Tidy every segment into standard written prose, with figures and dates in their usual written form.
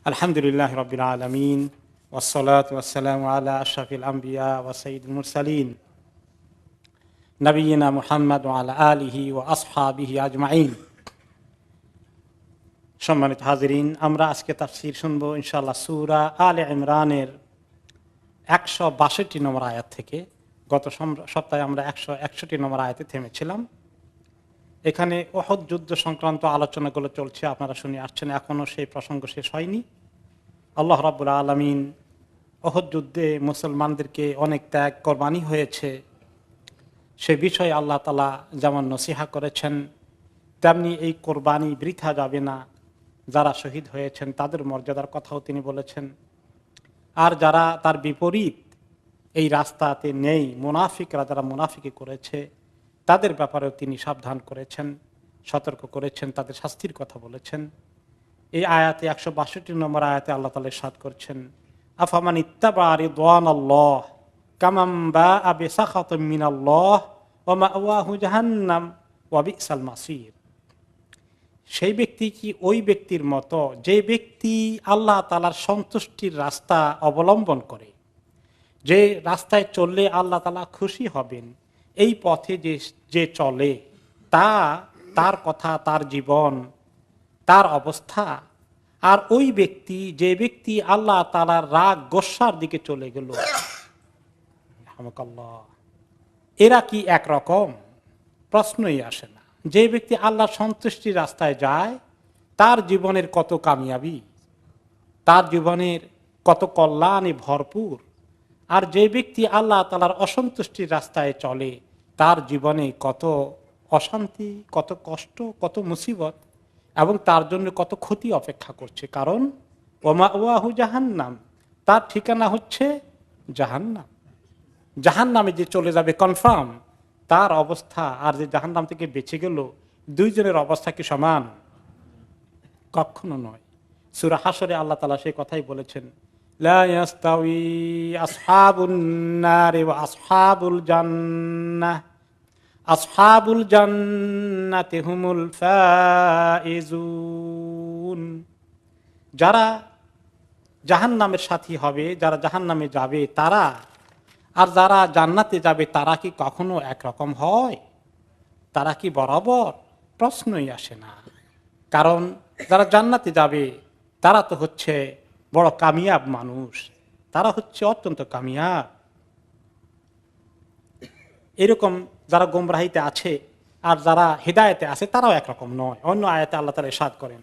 আলহামদুলিল্লাহ রাব্বিল আলামিন ওয়াসসালাতু ওয়াসসালামু আলা আশরাফিল আমবিয়া ওয়া সাইয়্যিদুল মুরসালিন নবিয়িনা মুহাম্মদ ওয়া আলা আলিহি ওয়া আসহাবিহি আজমাইন। সম্মানিত হাজিরিন, আমরা আজকে তাফসীর শুনবো ইনশাআল্লাহ সূরা আলে ইমরানের 162 নম্বর আয়াত থেকে। গত সপ্তাহে আমরা 161 নম্বর আয়াতে থেমেছিলাম। এখানে উহুদ যুদ্ধ সংক্রান্ত আলোচনাগুলো চলছে, আপনারা শুনে আসছেন, এখনো সেই প্রসঙ্গ শেষ হয়নি। আল্লাহ রাব্বুল আলামিন উহুদ যুদ্ধে মুসলমানদেরকে অনেক ত্যাগ কোরবানি হয়েছে সে বিষয়ে আল্লাহ তাআলা যেমন নসিহা করেছেন, তেমনি এই কোরবানি বৃথা যাবে না। যারা শহীদ হয়েছেন তাদের মর্যাদার কথাও তিনি বলেছেন। আর যারা তার বিপরীত এই রাস্তাতে নেই, মুনাফিকরা যারা মুনাফিকি করেছে তাদের ব্যাপারেও তিনি সাবধান করেছেন, সতর্ক করেছেন, তাদের শাস্তির কথা বলেছেন। এই আয়াতে 162 নম্বর আয়াতে আল্লাহ তাআলা ইরশাদ করছেন, আফামান ইত্তাবা রিদওয়ানাল্লাহ কামান বাআ বিসাখাতিন মিনাল্লাহ ওয়া মাওয়াহু জাহান্নাম ওয়া বিসাল মাসির। সেই ব্যক্তি কি ওই ব্যক্তির মতো যে ব্যক্তি আল্লাহ তাআলার সন্তুষ্টির রাস্তা অবলম্বন করে, যে রাস্তায় চললে আল্লাহ তাআলা খুশি হবেন, এই পথে যে চলে তার কথা, তার জীবন, তার অবস্থা। আর ওই ব্যক্তি যে ব্যক্তি আল্লাহ তাআলার রাগ গোসার দিকে চলে গেল, এরা কি একরকম? প্রশ্নই আসে না। যে ব্যক্তি আল্লাহর সন্তুষ্টির রাস্তায় যায় তার জীবনের কত কামিয়াবি, তার জীবনের কত কল্যাণে ভরপুর। আর যে ব্যক্তি আল্লাহ তাআলার অসন্তুষ্টির রাস্তায় চলে তার জীবনে কত অশান্তি, কত কষ্ট, কত মুসিবত, এবং তার জন্য কত ক্ষতি অপেক্ষা করছে। কারণ ওয়া মাওয়াহু জাহান্নাম, তার ঠিকানা হচ্ছে জাহান্নাম। জাহান্নামে যে চলে যাবে কনফার্ম, তার অবস্থা আর যে জাহান্নাম থেকে বেঁচে গেল, দুইজনের অবস্থা কি সমান? কখনো নয়। সূরা হাশরে আল্লাহ তাআলা সেই কথাই বলেছেন, লা ইয়াস্তাউই আসহাবুন নারি ওয়া আসহাবুল জান্নাহ আসহাবুল জান্নাতি হুমুল ফাইজুন। যারা জাহান্নামের সাথী হবে, যারা জাহান্নামে যাবে তারা, আর যারা জান্নাতে যাবে তারা কি কখনো একরকম হয়? তারা কি বরাবর? প্রশ্নই আসে না। কারণ যারা জান্নাতে যাবে তারা তো হচ্ছে বড় কামিয়াব মানুষ, তারা হচ্ছে অত্যন্ত কামিয়াব। এরকম যারা গোমরাহিতে আছে আর যারা হিদায়াতে আছে তারাও একরকম নয়। অন্য আয়াতে আল্লাহ তাআলা ইরশাদ করেন,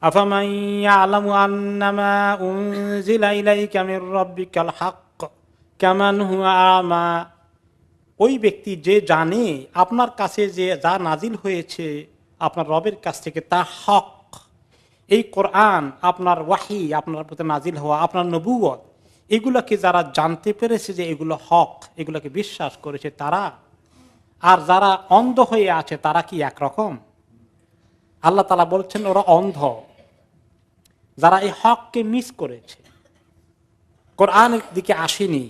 আফামান ইয়ালামু আন্নামা উনজিলা ইলাইকা মির রাব্বিকাল হক কামান হুয়া আমা। ওই ব্যক্তি যে জানে আপনার কাছে যে যা নাজিল হয়েছে আপনার রবের কাছ থেকে তা হক, এই কোরআন, আপনার ওয়াহি, আপনার প্রতি নাজিল হওয়া, আপনার নবুয়ত, এগুলোকে যারা জানতে পেরেছে যে এগুলো হক, এগুলোকে বিশ্বাস করেছে তারা, আর যারা অন্ধ হয়ে আছে তারা কি একরকম? আল্লাহ তাআলা বলছেন ওরা অন্ধ। যারা এই হককে মিস করেছে, কোরআনের দিকে আসেনি,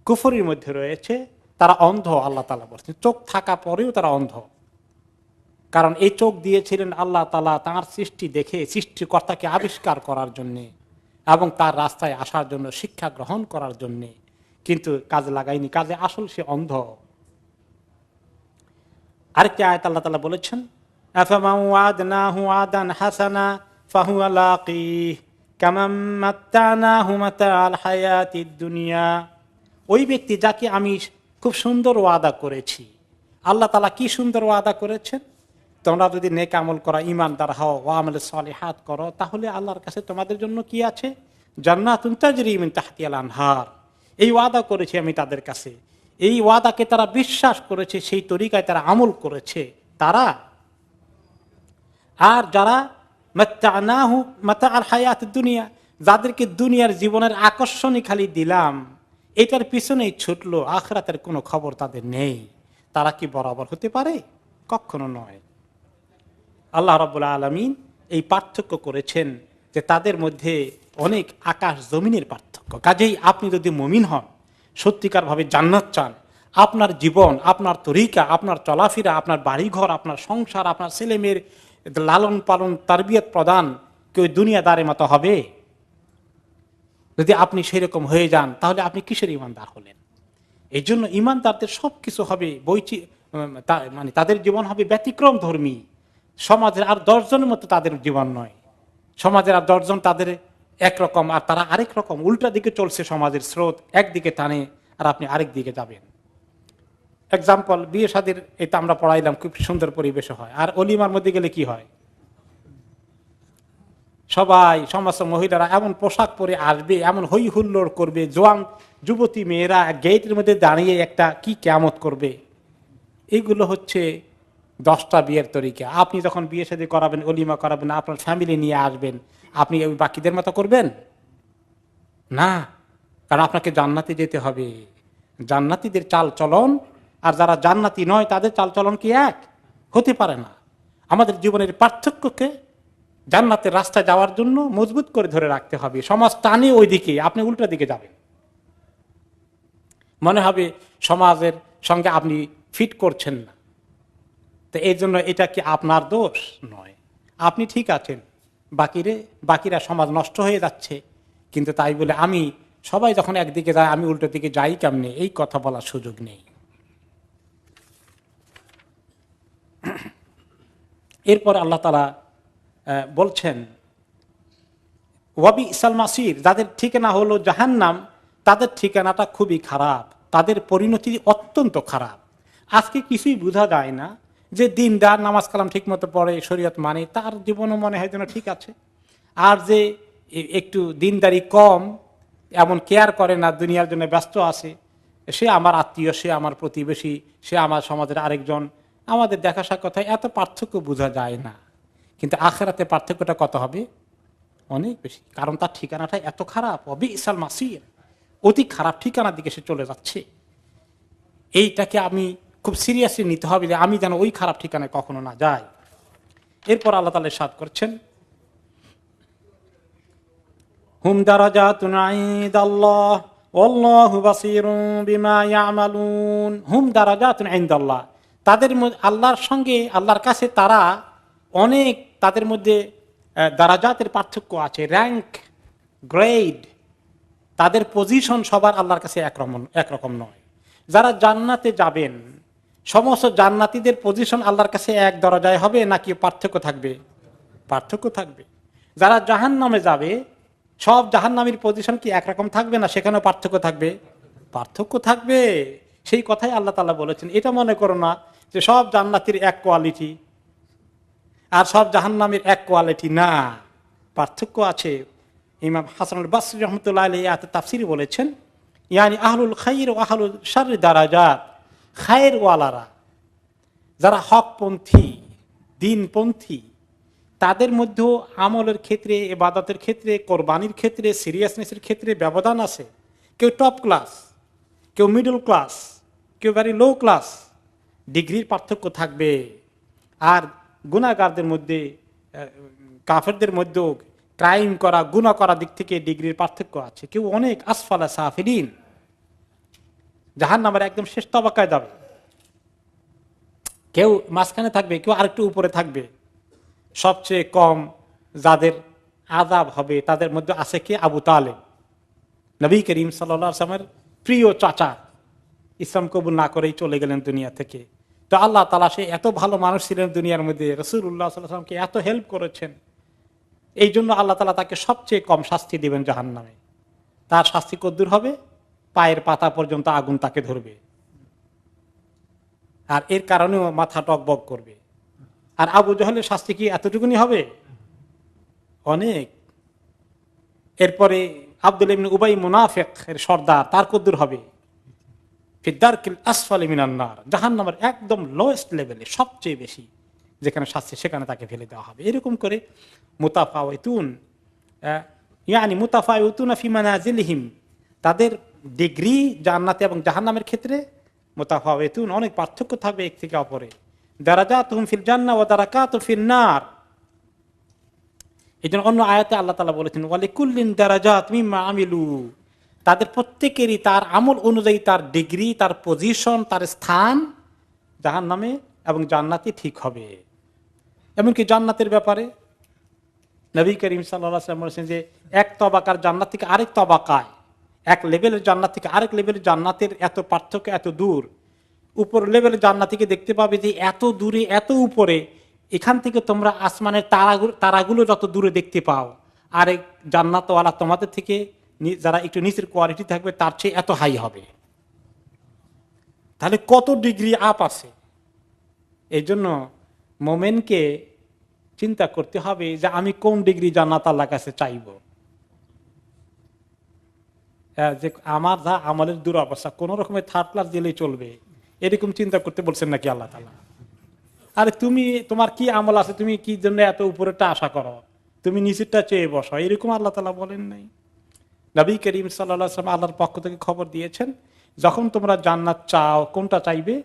কুফরির মধ্যে রয়েছে, তারা অন্ধ। আল্লাহ তাআলা বলছেন চোখ থাকা পরেও তারা অন্ধ। কারণ এই চোখ দিয়েছিলেন আল্লাহ তাআলা তাঁর সৃষ্টি দেখে, সৃষ্টিকর্তাকে আবিষ্কার করার জন্য এবং তার রাস্তায় আসার জন্য, শিক্ষা গ্রহণ করার জন্য, কিন্তু কাজে লাগায়নি। কাজে আসল সে অন্ধ। আরেকটি আয়াত আল্লাহ তাআলা বলেছেন, আফামান ওয়াদনাহু ওয়াদান হাসানা ফাহুয়া লাকিহ কামান মাত্তানাহু মাতাআল হায়াতিদ দুনিয়া। ওই ব্যক্তি যাকে আমি খুব সুন্দর ওয়াদা করেছি। আল্লাহ তাআলা কি সুন্দর ওয়াদা করেছেন? তোমরা যদি নেক আমল করো, ঈমানদার হও, ওয়া আমালে সালিহাত করো, তাহলে আল্লাহর কাছে তোমাদের জন্য কি আছে? জান্নাতুন তাজরি মিন তাহতিহাল আনহার। এই ওয়াদা করেছি আমি তাদের কাছে। এই ওয়াদাকে তারা বিশ্বাস করেছে, সেই তরিকায় তারা আমল করেছে তারা। আর যারা মাত্তানাহু মাতাআল হায়াতিদ দুনিয়া, যাদেরকে দুনিয়ার জীবনের আকর্ষণই খালি দিলাম, এটার পিছনেই ছুটলো, আখিরাতের কোনো খবর তাদের নেই, তারা কি বরাবর হতে পারে? কখনো নয়। আল্লাহ রাব্বুল আলামিন এই পার্থক্য করেছেন যে তাদের মধ্যে অনেক আকাশ জমিনের পার্থক্য। কাজেই আপনি যদি মুমিন হন, সত্যিকারভাবে জান্নাত চান, আপনার জীবন, আপনার তরিকা, আপনার চলাফেরা, আপনার বাড়িঘর, আপনার সংসার, আপনার ছেলেমেয়ের লালন পালন, তারবিয়ত প্রদান, কেউ দুনিয়াদারের মতো হবে? যদি আপনি সেরকম হয়ে যান তাহলে আপনি কিসের ইমানদার হলেন? এই জন্য ইমানদারদের সবকিছু হবে মানে তাদের জীবন হবে ব্যতিক্রম ধর্মী। সমাজের আর 10 জনের মতো তাদের জীবন নয়। সমাজের আর 10 জন তাদের একরকম, আর তারা আরেক রকম, উল্টা দিকে চলছে সমাজের স্রোত, একদিকে টানে আর আপনি আরেক দিকে যাবেন। এক্সাম্পল, বিয়ে শাদীর এটা আমরা পড়াইলাম, খুব সুন্দর পরিবেশ হয়। আর অলিমার মধ্যে গেলে কি হয়? সবাই সমস্ত মহিলারা এমন পোশাক পরে আসবে, এমন হই হুল্লোড় করবে, জোয়ান যুবতী মেয়েরা গেটের মধ্যে দাঁড়িয়ে একটা কি কিয়ামত করবে। এইগুলো হচ্ছে 10টা বিয়ের তরিকা। আপনি যখন বিয়ে শাদী করাবেন, অলিমা করাবেন, আপনার ফ্যামিলি নিয়ে আসবেন, আপনি ওই বাকিদের মতো করবেন না। কারণ আপনাকে জান্নাতে যেতে হবে। জান্নাতীদের চাল চলন আর যারা জান্নাতি নয় তাদের চাল চলন কি এক হতে পারে না। আমাদের জীবনের পার্থক্যকে জান্নাতের রাস্তায় যাওয়ার জন্য মজবুত করে ধরে রাখতে হবে। সমাজ টানে ওই দিকে, আপনি উল্টা দিকে যাবেন। মনে হবে সমাজের সঙ্গে আপনি ফিট করছেন না, তো এই জন্য এটা কি আপনার দোষ নয়, আপনি ঠিক আছেন। বাকিরা সমাজ নষ্ট হয়ে যাচ্ছে, কিন্তু তাই বলে আমি সবাই যখন একদিকে যায় আমি উল্টো দিকে যাই কেমনে, এই কথা বলার সুযোগ নেই। এরপর আল্লাহ তাআলা বলছেন ওয়াবি ইসাল মাসির, যাদের ঠিকানা হলো জাহান্নাম, তাদের ঠিকানাটা খুবই খারাপ, তাদের পরিণতি অত্যন্ত খারাপ। আজকে কিছুই বোঝা যায় না যে দিনদার, নামাজ কালাম ঠিক মতো পড়ে, শরীয়ত মানে, তার জীবনও মনে হয় যেন ঠিক আছে। আর যে একটু দিনদারি কম, এমন কেয়ার করে না, দুনিয়ার জন্য ব্যস্ত আছে, সে আমার আত্মীয়, সে আমার প্রতিবেশী, সে আমার সমাজের আরেকজন, আমাদের দেখা সাক্ষাৎ, এত পার্থক্য বোঝা যায় না। কিন্তু আখিরাতে পার্থক্যটা কত হবে? অনেক বেশি, কারণ তার ঠিকানাটা এত খারাপ। অবি ইসাল মাসির, অতি খারাপ ঠিকানার দিকে সে চলে যাচ্ছে। এইটাকে আমি খুব সিরিয়াসলি নিতে হবে যে আমি যেন ওই খারাপ ঠিকানায় কখনো না যাই। এরপর আল্লাহ তাআলা ইরশাদ করছেন হুম দারাজাতুন ইনদাল্লাহ ওয়াল্লাহু বাসীরুম বিমা ইয়ামালুন। হুম দারাজাতুন ইনদাল্লাহ, তাদের আল্লাহর সঙ্গে, আল্লাহর কাছে তারা অনেক, তাদের মধ্যে দারাজাতের পার্থক্য আছে, র্যাঙ্ক, গ্রেড, তাদের পজিশন সবার আল্লাহর কাছে একরকম নয়। যারা জান্নাতে যাবেন, সমস্ত জান্নাতীদের পজিশন আল্লাহর কাছে এক দরজায় হবে নাকি পার্থক্য থাকবে? পার্থক্য থাকবে। যারা জাহান্নামে যাবে, সব জাহান্নামীর পজিশন কি একরকম থাকবে না? সেখানেও পার্থক্য থাকবে, পার্থক্য থাকবে। সেই কথাই আল্লাহ তাআলা বলেছেন। এটা মনে করো না যে সব জান্নাতীর এক কোয়ালিটি আর সব জাহান্নামীর এক কোয়ালিটি, না, পার্থক্য আছে। ইমাম হাসানুল বসরি রাহমাতুল্লাহ আলাইহি আয়াতে তাফসীরে বলেছেন, ইয়ানি আহলুল খাইর ও আহলুল শাররি দারাজাত, খায়ের ওয়ালারা, যারা হকপন্থী, দ্বীনপন্থী, তাদের মধ্যেও আমলের ক্ষেত্রে, ইবাদতের ক্ষেত্রে, কোরবানির ক্ষেত্রে, সিরিয়াসনেসের ক্ষেত্রে ব্যবধান আছে। কেউ টপ ক্লাস, কেউ মিডল ক্লাস, কেউ ভেরি লো ক্লাস, ডিগ্রির পার্থক্য থাকবে। আর গুনাহগারদের মধ্যে, কাফেরদের মধ্যেও ক্রাইম করা, গুনাহ করার দিক থেকে ডিগ্রির পার্থক্য আছে। কেউ অনেক আসফালা সাফিলিন, জাহান্নামের একদম শেষ তবাকায় যাবে। কেউ মাঝখানে থাকবে, কেউ আরেকটু উপরে থাকবে। সবচেয়ে কম যাদের আযাব হবে তাদের মধ্যে আছে কে? আবু তালেব, নবী করিম সাল্লাল্লাহু আলাইহি ওয়াসাল্লামের প্রিয় চাচা, ইসলাম কবুল না করেই চলে গেলেন দুনিয়া থেকে। তো আল্লাহ তাআলা, সে এত ভালো মানুষ ছিলেন দুনিয়ার মধ্যে, রাসূলুল্লাহ সাল্লাল্লাহু আলাইহি ওয়াসাল্লামকে এত হেল্প করেছেন, এই জন্য আল্লাহ তাআলা তাকে সবচেয়ে কম শাস্তি দিবেন জাহান্নামে। তার শাস্তি কদ্দুর হবে? পায়ের পাতা পর্যন্ত আগুন তাকে ধরবে, আর এর কারণেও মাথা টকবক করবে। আর আবু জহলের শাস্তি কি এতটুকুনি হবে? অনেক। এরপরে আব্দুল্লাহ ইবনে উবাই মুনাফিক এর সর্দার, তার কদ্দুর হবে? ফিদ্দারকিল আসফালি মিনান নার, জাহান্নামের একদম লোয়েস্ট লেভেলে, সবচেয়ে বেশি যেখানে শাস্তি, সেখানে তাকে ফেলে দেওয়া হবে। এরকম করে মুতাফাওয়াতুন, ইয়ানি মুতাফাওয়াতুন ফি মানাজিলহিম, তাদের ডিগ্রি জান্নাতে এবং জাহান্নামের ক্ষেত্রে মুতাফাওয়াতুন, অনেক পার্থক্য থাকবে এক থেকে অপরে। দারাজাতুহুম ফিল জান্নাহ ওয়া দারাকাতুহু ফিন নার। এই জন্য অন্য আয়াতে আল্লাহ তাআলা বলেছেন ওয়ালিকুল্লিন দারাজাত মিম্মা আমিলু, তাদের প্রত্যেকেরই তার আমল অনুযায়ী তার ডিগ্রি, তার পজিশন, তার স্থান জাহান্নামে এবং জান্নাতে ঠিক হবে। এমনকি জান্নাতের ব্যাপারে নবী করিম সাল্লাল্লাহু আলাইহি ওয়াসাল্লাম বলেছেন যে এক তবাকার জান্নাত থেকে আরেক তবাকায়, এক লেভেলের জান্নাত থেকে আরেক লেভেলের জান্নাতের এত পার্থক্য, এত দূর। উপর লেভেলের জান্নাত থেকে দেখতে পাবে যে এত দূরে, এত উপরে, এখান থেকে তোমরা আসমানের তারাগুলো যত দূরে দেখতে পাও, আরেক জান্নাতওয়ালা তোমাদের থেকে যারা একটু নিচের কোয়ালিটি থাকবে তার চেয়ে এত হাই হবে। তাহলে কত ডিগ্রি আপ আছে। এই জন্য মোমেনকে চিন্তা করতে হবে যে আমি কোন ডিগ্রি জান্নাত আল্লাহর কাছে চাইব। যে আমার যা আমলের দুরবস্থা, কোন রকমের থার্ড ক্লাস দিলেই চলবে, এরকম চিন্তা করতে বলছেন নাকি আল্লাহ তাআলা? আরে তুমি, তোমার কি আমল আছে, তুমি কি জন্য এত উপরেরটা আশা করো, তুমি নিচেরটা চেয়ে বসো, এরকম আল্লাহ তাআলা বলেন নাই। নবী করিম সাল্লাল্লাহু আলাইহি ওয়াসাল্লাম আল্লাহর পক্ষ থেকে খবর দিয়েছেন, যখন তোমরা জান্নাত চাও, কোনটা চাইবে?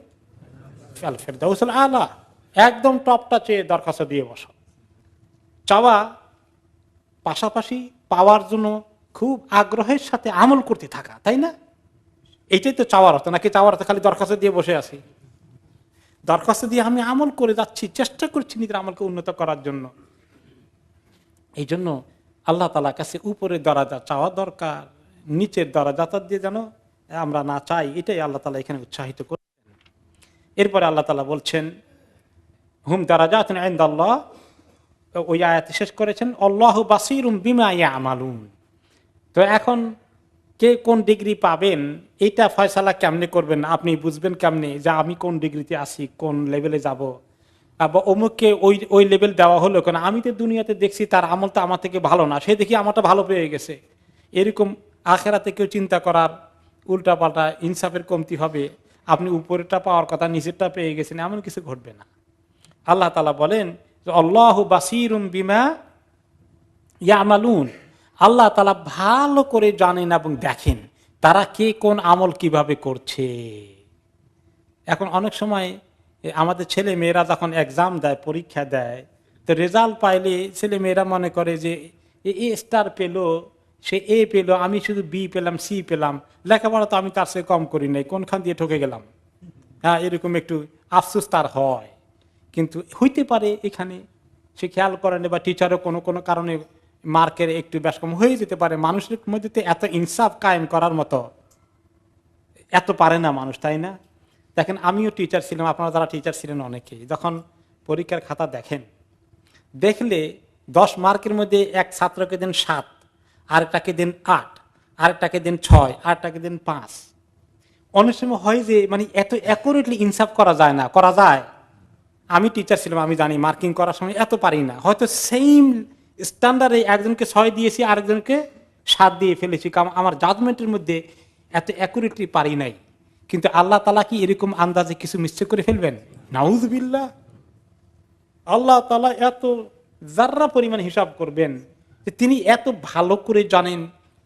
আল ফিরদাউসুল আলা, একদম টপটা চেয়ে দরখাস্ত দিয়ে বসো। চাওয়া পাশাপাশি পাওয়ার জন্য খুব আগ্রহের সাথে আমল করতে থাকা, তাই না? এইটাই তো চাওয়ার অর্থ, নাকি চাওয়ার অর্থ খালি দরখাস্ত দিয়ে বসে আছি? দরখাস্ত দিয়ে আমি আমল করে যাচ্ছি, চেষ্টা করছি নিজের আমলকে উন্নত করার জন্য। এই জন্য আল্লাহ তাআলার কাছে উপরের দরজা চাওয়া দরকার, নিচের দরজাটা দিয়ে যেন আমরা না চাই, এটাই আল্লাহ তাআলা এখানে উৎসাহিত করছেন। এরপরে আল্লাহ তাআলা বলছেন হুম দারাজাতুন ইনদাল্লাহ, ওই আয়াতে শেষ করেছেন আল্লাহু বাসীরুম বিমা ইয়ামালুন। তো এখন কে কোন ডিগ্রি পাবেন এটা ফয়সালা কেমনে করবেন, আপনি বুঝবেন কেমনে যে আমি কোন ডিগ্রিতে আছি, কোন লেভেলে যাব, বা অমুককে ওই লেভেল দেওয়া হলো কেন? আমি তো দুনিয়াতে দেখছি তার আমলটা আমার থেকে ভালো না, সে দেখি আমারটা ভালো পেয়ে গেছে। এরকম আখেরাতে কেউ চিন্তা করার উল্টাপাল্টা ইনসাফের কমতি হবে, আপনি উপরেরটা পাওয়ার কথা নিচেরটা পেয়ে গেছেন, এমন কিছু ঘটবে না। আল্লাহ তাআলা বলেন আল্লাহু বাসীরুম বিমা ইয়ামালুন, আল্লাহ তাআলা ভালো করে জানেন এবং দেখেন তারা কে কোন আমল কিভাবে করছে। এখন অনেক সময় আমাদের ছেলে মেয়েরা যখন এক্সাম দেয়, পরীক্ষা দেয়, তো রেজাল্ট পাইলে ছেলে মেয়েরা মনে করে যে এ স্টার পেলো, সে এ পেলো, আমি শুধু বি পেলাম, সি পেলাম, লেখাপড়া তো আমি তার চেয়ে কম করি নাই, কোনখান দিয়ে ঠকে গেলাম। হ্যাঁ, এরকম একটু আফসোস তার হয়। কিন্তু হইতে পারে এখানে সে খেয়াল করেন, বা টিচারও কোনো কোনো কারণে মার্কের একটু বেশ কম হয়ে যেতে পারে। মানুষের মধ্যে তো এত ইনসাফ কায়েম করার মতো এত পারে না মানুষ, তাই না? দেখেন, আমিও টিচার ছিলাম, আপনারা যারা টিচার ছিলেন অনেকেই, যখন পরীক্ষার খাতা দেখেন, দেখলে 10 মার্কের মধ্যে এক ছাত্রকে দেন 7, আরেকটাকে দেন 8, আরেকটাকে দেন 6, আরেকটাকে দেন 5। অনেক সময় হয় যে মানে এত অ্যাকুরেটলি ইনসাফ করা যায় না, করা যায়। আমি টিচার ছিলাম, আমি জানি মার্কিং করার সময় এত পারি না, হয়তো সেম স্ট্যান্ডার্ডে একজনকে 6 দিয়েছি, আরেকজনকে 7 দিয়ে ফেলেছি, কারণ আমার জাজমেন্টের মধ্যে এত অ্যাকুরেটলি পারি নাই। কিন্তু আল্লাহ তাআলা কি এরকম আন্দাজে কিছু মিস্টেক করে ফেলবেন? নাউযুবিল্লাহ। আল্লাহ তাআলা এত যাররা পরিমাণ হিসাব করবেন যে তিনি এত ভালো করে জানেন।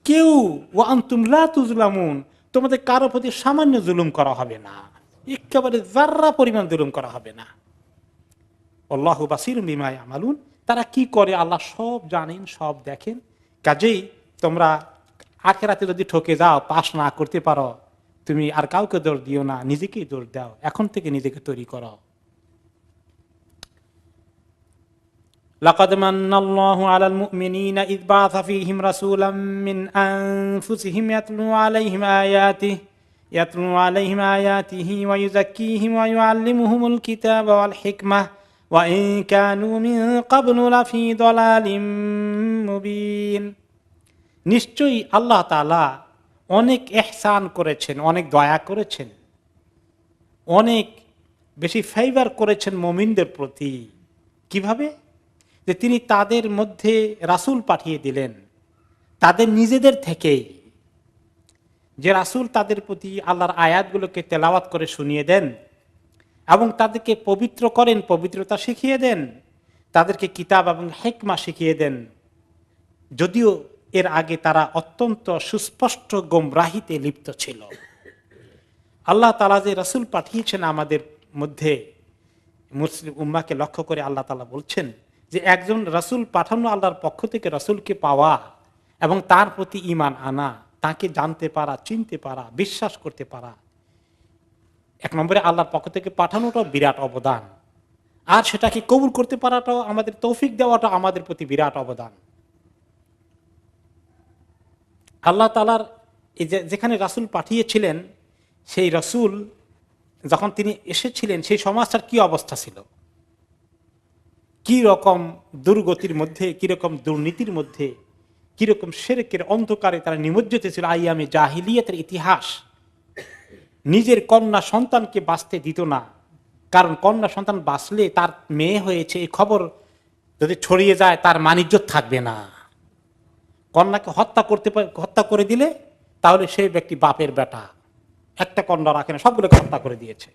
কেউ ওয়া আনতুম লা তুজলামুন, তোমাদের কারো প্রতি সামান্য জুলুম করা হবে না, একেবারে যাররা পরিমাণ জুলুম করা হবে না। আল্লাহু বাসীরুম বিমা ইয়ামালুন, তারা কি করে আল্লাহ সব জানেন, সব দেখেন। কাজেই তোমরা আখিরাতে যদি ঠকে যাও, পাস না করতে পারো, তুমি আর কাউকে দোষ দিও না, নিজেকেই দোষ দাও, এখন থেকে নিজেকে তৈরি করো। লাকাদ মান্নাল্লাহু আলাল মুমিনিনা ইয বাআসা ফীহিম রাসূলাম মিন আনফুসিহিম ইয়াতলু আলাইহিম আয়াতিহি ওয়া ইউযাক্কিহিম ওয়া ইউআল্লিমুহুমুল কিতাবা ওয়াল হিকমাহ ওয়া ইন কানু মিন ক্বাবলু লাফী দালালিম মুবিন। নিশ্চয়ই আল্লাহ তাআলা অনেক ইহসান করেছেন, অনেক দয়া করেছেন, অনেক বেশি ফেভার করেছেন মুমিনদের প্রতি। কিভাবে? যে তিনি তাদের মধ্যে রাসূল পাঠিয়ে দিলেন তাদের নিজেদের থেকেই, যে রাসূল তাদের প্রতি আল্লাহর আয়াতগুলোকে তেলাওয়াত করে শুনিয়ে দেন এবং তাদেরকে পবিত্র করেন, পবিত্রতা শিখিয়ে দেন, তাদেরকে কিতাব এবং হিকমা শিখিয়ে দেন। যদিও এর আগে তারা অত্যন্ত সুস্পষ্ট গোমরাহিতে লিপ্ত ছিল। আল্লাহ তাআলা যে রাসূল পাঠিয়েছেন আমাদের মধ্যে, মুসলিম উম্মাহকে লক্ষ্য করে আল্লাহ তাআলা বলছেন যে একজন রাসূল পাঠানো, আল্লাহর পক্ষ থেকে রাসূলকে পাওয়া এবং তার প্রতি ঈমান আনা, তাকে জানতে পারা, চিনতে পারা, বিশ্বাস করতে পারা, এক নম্বরে আল্লাহর পক্ষ থেকে পাঠানোটা বিরাট অবদান। আর সেটাকে কবুল করতে পারাটাও আমাদের, তৌফিক দেওয়াটা আমাদের প্রতি বিরাট অবদান। আল্লাহ তাআলার এই যেখানে রাসূল পাঠিয়েছিলেন, সেই রাসূল যখন তিনি এসেছিলেন সেই সমাজটার কি অবস্থা ছিল, কি রকম দুর্গতির মধ্যে, কিরকম দুর্নীতির মধ্যে, কিরকম শিরকের অন্ধকারে তারা নিমজ্জিত ছিল। আইয়ামে জাহিলিয়াতের ইতিহাস। নিজের কন্যা সন্তানকে বাঁচতে দিত না, কারণ কন্যা সন্তান বাঁচলে তার মেয়ে হয়েছে এই খবর যদি ছড়িয়ে যায় তার মানিজ্যত থাকবে না। কন্যাকে হত্যা করে দিলে তাহলে সেই ব্যক্তি বাপের বেটা, একটা কন্যা রাখে না, সবগুলোকে হত্যা করে দিয়েছে।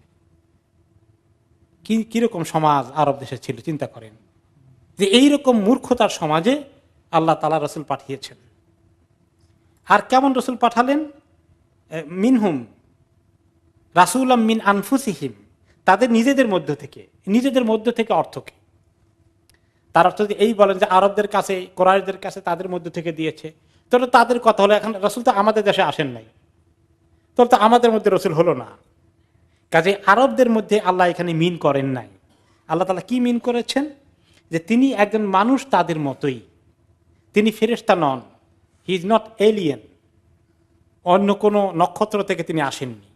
কিরকম সমাজ আরব দেশে ছিল চিন্তা করেন, যে এইরকম মূর্খতার সমাজে আল্লাহ তাআলা রাসূল পাঠিয়েছেন। আর কেমন রাসূল পাঠালেন? মিনহুম রাসূলাম মিন আনফুসিহিম, তাদের নিজেদের মধ্য থেকে অর্থকে তার অর্থ যদি এই বলেন যে আরবদের কাছে, কোরাইশদের কাছে তাদের মধ্য থেকে দিয়েছে, তাহলে তাদের কথা হলো এখন রাসূল তো আমাদের দেশে আসেন নাই, তাহলে তো আমাদের মধ্যে রাসূল হলো না। কাজে আরবদের মধ্যে আল্লাহ এখানে মিন করেন নাই। আল্লাহ তাআলা কি মিন করেছেন? যে তিনি একজন মানুষ তাদের মতোই, তিনি ফেরেশতা নন, হি ইজ নট এলিয়েন, অন্য কোনো নক্ষত্র থেকে তিনি আসেননি,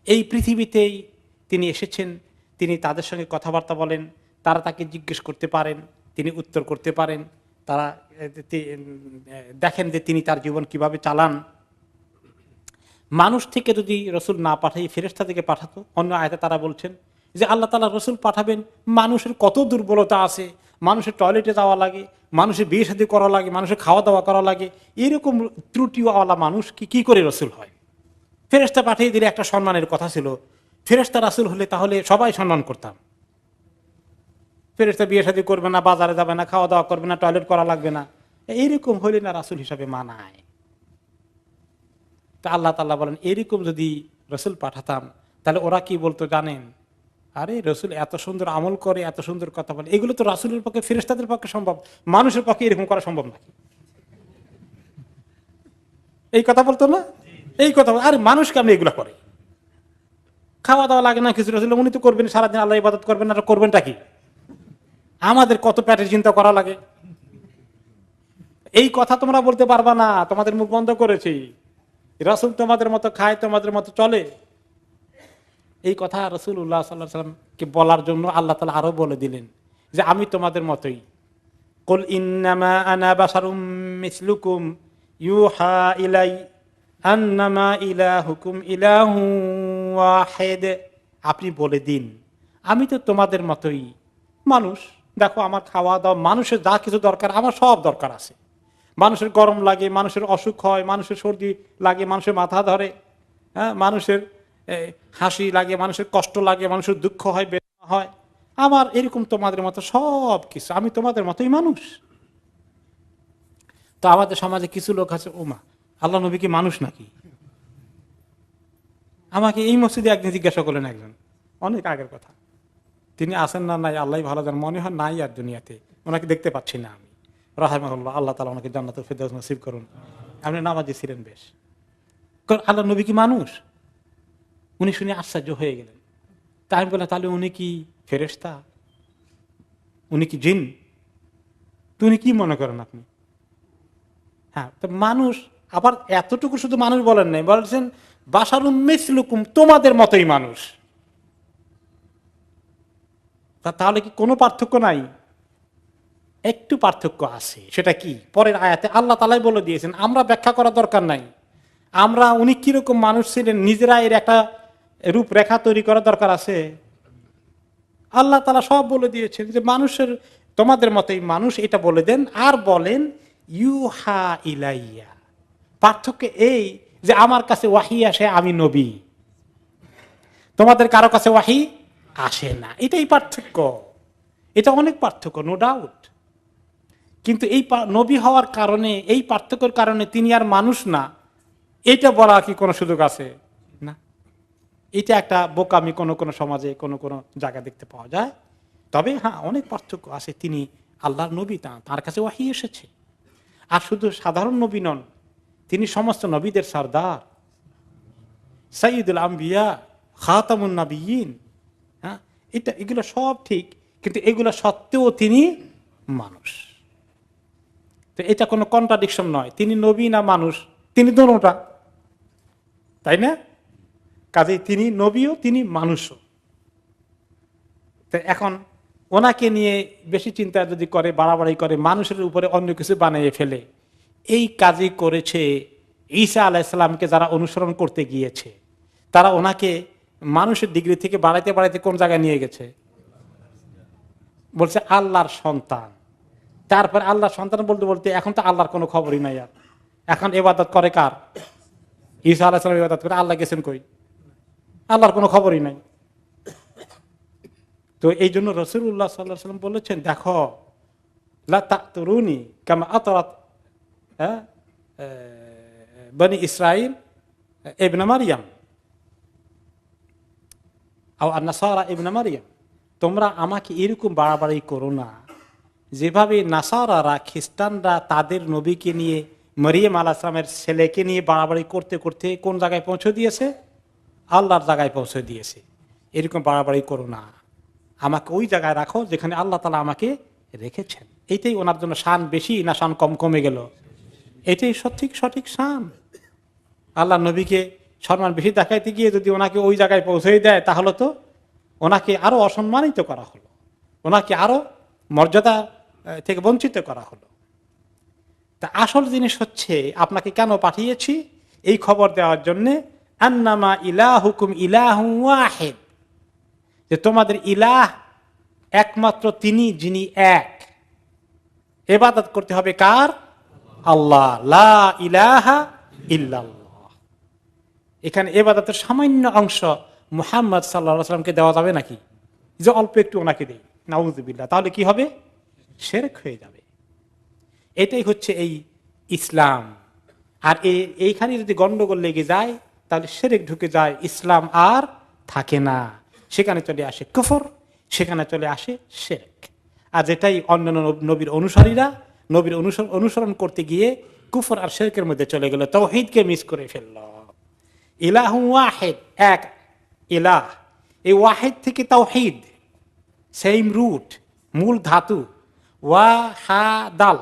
এই পৃথিবীতেই তিনি এসেছেন। তিনি তাদের সঙ্গে কথাবার্তা বলেন, তারা তাকে জিজ্ঞেস করতে পারেন, তিনি উত্তর করতে পারেন, তারা দেখেন যে তিনি তার জীবন কিভাবে চালান। মানুষ থেকে যদি রসুল না পাঠাই ফেরেশতা থেকে পাঠাতো, অন্য আয়াতে তারা বলছেন যে আল্লাহ তাআলা রসুল পাঠাবেন, মানুষের কত দুর্বলতা আছে, মানুষের টয়লেটে যাওয়া লাগে, মানুষের বিয়ে শাদী করা লাগে, মানুষের খাওয়া দাওয়া করা লাগে, এরকম ত্রুটিওয়ালা মানুষ কি করে রসুল হয়? ফেরেশতা পাঠিয়ে দিলে একটা সম্মানের কথা ছিল, ফেরেশতা রাসূল হলে তাহলে সবাই সম্মান করতাম। ফেরেশতা বিয়ে শাদী করবে না, বাজারে যাবে না, খাওয়া দাওয়া করবে না, টয়লেট করা লাগবে না, এইরকম হইলে না রাসূল হিসাবে মানায়। তা আল্লাহ তাআলা বলেন এরকম যদি রসুল পাঠাতাম তাহলে ওরা কি বলতো জানেন? আরে রসুল এত সুন্দর আমল করে, এত সুন্দর কথা বলে, এগুলো তো রাসূলের পক্ষে, ফেরেশতাদের পক্ষে সম্ভব, মানুষের পক্ষে এরকম করা সম্ভব নাকি? এই কথা বলতো না? এই কথা আরে মানুষ কেমন এগুলো করে? খাওয়া দাওয়া লাগে না কিছু, রসুল উনি তো করবেন, সারাদিন আল্লাহ ইবাদত করবেন, আর করবেনটা কি? আমাদের কত পেটের চিন্তা করা লাগে। এই কথা তোমরা বলতে পারবা না, তোমাদের মুখ বন্ধ করেছি। রাসূল তোমাদের মতো খায়, তোমাদের মতো চলে। এই কথা রাসূলুল্লাহ সাল্লাল্লাহু আলাইহি ওয়াসাল্লামকে বলার জন্য আল্লাহ তাআলা আরো বলে দিলেন যে আমি তোমাদের মতোই, কুল ইন্নামা আনা বাশারুম মিসলুকুম ইউহা ইলাই আন্নামা ইলাহুকুম ইলাহুন ওয়াহিদ। আপনি বলে দিন আমি তো তোমাদের মতোই মানুষ। দেখো আমার খাওয়া দাওয়া, মানুষের যা কিছু দরকার আমার সব দরকার আছে। মানুষের গরম লাগে, মানুষের অসুখ হয়, মানুষের সর্দি লাগে, মানুষের মাথা ধরে, হ্যাঁ, মানুষের হাসি লাগে, মানুষের কষ্ট লাগে, মানুষের দুঃখ হয়, বেদনা হয়, আমার এরকম তোমাদের মতো সব কিছু, আমি তোমাদের মতোই মানুষ। তো আমাদের সমাজে কিছু লোক আছে, ওমা আল্লাহ নবী কি মানুষ নাকি? আমাকে এই মসজিদে একদিন জিজ্ঞাসা করলেন একজন, অনেক আগের কথা, তিনি আসেন না নাই আল্লাহ ভালো জান, মনে হয় নাই আর দুনিয়াতে, ওনাকে দেখতে পাচ্ছি না আমি, রাহিমাহুল্লাহ, আল্লাহ তাআলা ওনাকে জান্নাতুল ফেরদাউস নসিব করুন। আপনি নামাজি ছিলেন বেশ, আল্লাহ নবী কি মানুষ? উনি শুনে আশ্চর্য হয়ে গেলেন। তাই আমি বললাম তাহলে উনি কি ফেরেশতা, উনি কি জিন? তুমি কি মনে করেন আপনি? হ্যাঁ, তো মানুষ, আবার এতটুকু শুধু মানুষ বলেন নাই, বলেছেন বাশারুম মিসলুকুম, তোমাদের মতোই মানুষ। তাহলে কি কোনো পার্থক্য নাই? একটু পার্থক্য আছে। সেটা কি? পরের আয়াতে আল্লাহ তাআলাই বলে দিয়েছেন, আমরা ব্যাখ্যা করার দরকার নাই। আমরা উনি কিরকম মানুষ ছিলেন নিজেরা এর একটা রূপরেখা তৈরি করার দরকার আছে? আল্লাহ তাআলা সব বলে দিয়েছেন যে মানুষের তোমাদের মতোই মানুষ, এটা বলে দেন। আর বলেন ইউহা ইলাইয়া, পার্থক্য এই যে আমার কাছে ওয়াহি আসে, আমি নবী, তোমাদের কারো কাছে ওয়াহি আসে না, এটাই পার্থক্য। এটা অনেক পার্থক্য, নো ডাউট। কিন্তু এই নবী হওয়ার কারণে, এই পার্থক্যের কারণে তিনি আর মানুষ না, এটা বলা কি কোনো সুযোগ আছে? না। এটা একটা বোকামি কোনো কোনো সমাজে, কোনো কোনো জায়গায় দেখতে পাওয়া যায়। তবে হ্যাঁ, অনেক পার্থক্য আছে। তিনি আল্লাহর নবী, তার কাছে ওয়াহি এসেছে। আর শুধু সাধারণ নবী নন, তিনি সমস্ত নবীদের সরদার, সাইয়্যিদুল আম্বিয়া, খাতামুন নবিয়্যিন। হ্যাঁ, এগুলো সব ঠিক, কিন্তু এগুলো সত্ত্বেও তিনি মানুষ। তো এটা কোনো কন্ট্রাডিকশন নয়, তিনি নবী না মানুষ, তিনি দোনোটা, তাই না? কাজেই তিনি নবীও তিনি মানুষও। তো এখন ওনাকে নিয়ে বেশি চিন্তা যদি করে, বাড়াবাড়ি করে, মানুষের উপরে অন্য কিছু বানিয়ে ফেলে, এই কাজই করেছে ঈসা আলাইহিসসালামকে যারা অনুসরণ করতে গিয়েছে। তারা ওনাকে মানুষের ডিগ্রি থেকে বাড়াইতে বাড়াইতে কোন জায়গায় নিয়ে গেছে? বলছে আল্লাহর সন্তান। তারপর আল্লাহর সন্তান বলতে বলতে এখন তো আল্লাহর কোনো খবরই নাই আর। এখন ইবাদত করে কার? ঈসা আলাইহিস সালাম ইবাদত করে, আল্লাহ গেছেন কই? আল্লাহর কোনো খবরই নাই। তো এই জন্য রাসূলুল্লাহ সাল্লাল্লাহু আলাইহি ওয়াসাল্লাম বলেছেন, দেখো লা তাতুরুনি কামা আতরাত বনি ইসরাইল ইবনে মারইয়াম আও আন-নাসারা ইবনে মারইয়াম, তোমরা আমাকে এরকম বাড়াবাড়ি করো না যেভাবে নাসারারা, খ্রিস্টানরা তাদের নবীকে নিয়ে, মরিয়ম আলাইহিস সালামের ছেলেকে নিয়ে বাড়াবাড়ি করতে করতে কোন জায়গায় পৌঁছে দিয়েছে? আল্লাহর জায়গায় পৌঁছে দিয়েছে। এরকম বাড়াবাড়ি করো না, আমাকে ওই জায়গায় রাখো যেখানে আল্লাহ তাআলা আমাকে রেখেছেন। এইটাই ওনার জন্য শান বেশি না শান কম কমে গেল? এটাই সঠিক শান। আল্লাহ নবীকে সম্মান বেশি দেখাইতে গিয়ে যদি ওনাকে ওই জায়গায় পৌঁছে দেয়, তাহলে তো ওনাকে আরো অসম্মানিত করা হলো, ওনাকে আরো মর্যাদা থেকে বঞ্চিত করা হলো। তা আসল জিনিস হচ্ছে, আপনাকে কেন পাঠিয়েছি? এই খবর দেওয়ার জন্য, আন্নামা ইলাহুকুম ইলাহুন ওয়াহিদ, যে তোমাদের ইলাহ একমাত্র তিনি, যিনি এক। ইবাদত করতে হবে কার? আল্লাহ, লা ইলাহা ইল্লাল্লাহ। এখানে ইবাদতের সামান্য অংশ মুহাম্মদ সাল্লাল্লাহু আলাইহি ওয়াসাল্লামকে দেওয়া যাবে নাকি? যে অল্প একটু ওনাকে দেই, নাউযুবিল্লাহ, তাহলে কি হবে? শিরক হয়ে যাবে। এটাই হচ্ছে এই ইসলাম। আর এইখানে যদি গন্ডগোল লেগে যায়, তাহলে শিরক ঢুকে যায়, ইসলাম আর থাকে না। সেখানে চলে আসে কুফর, সেখানে চলে আসে শিরক। আর যেটাই অন্যান্য নবীর অনুসারীরা নবীর অনুসরণ করতে গিয়ে কুফর আর শিরকের মধ্যে চলে গেল, তাওহীদকে মিস করে ফেলল। ইলাহু ওয়াহিদ, এক ইলাহ। এই ওয়াহিদ থেকে তাওহীদ, সেম রুট, মূল ধাতু ওয়াহাদাল,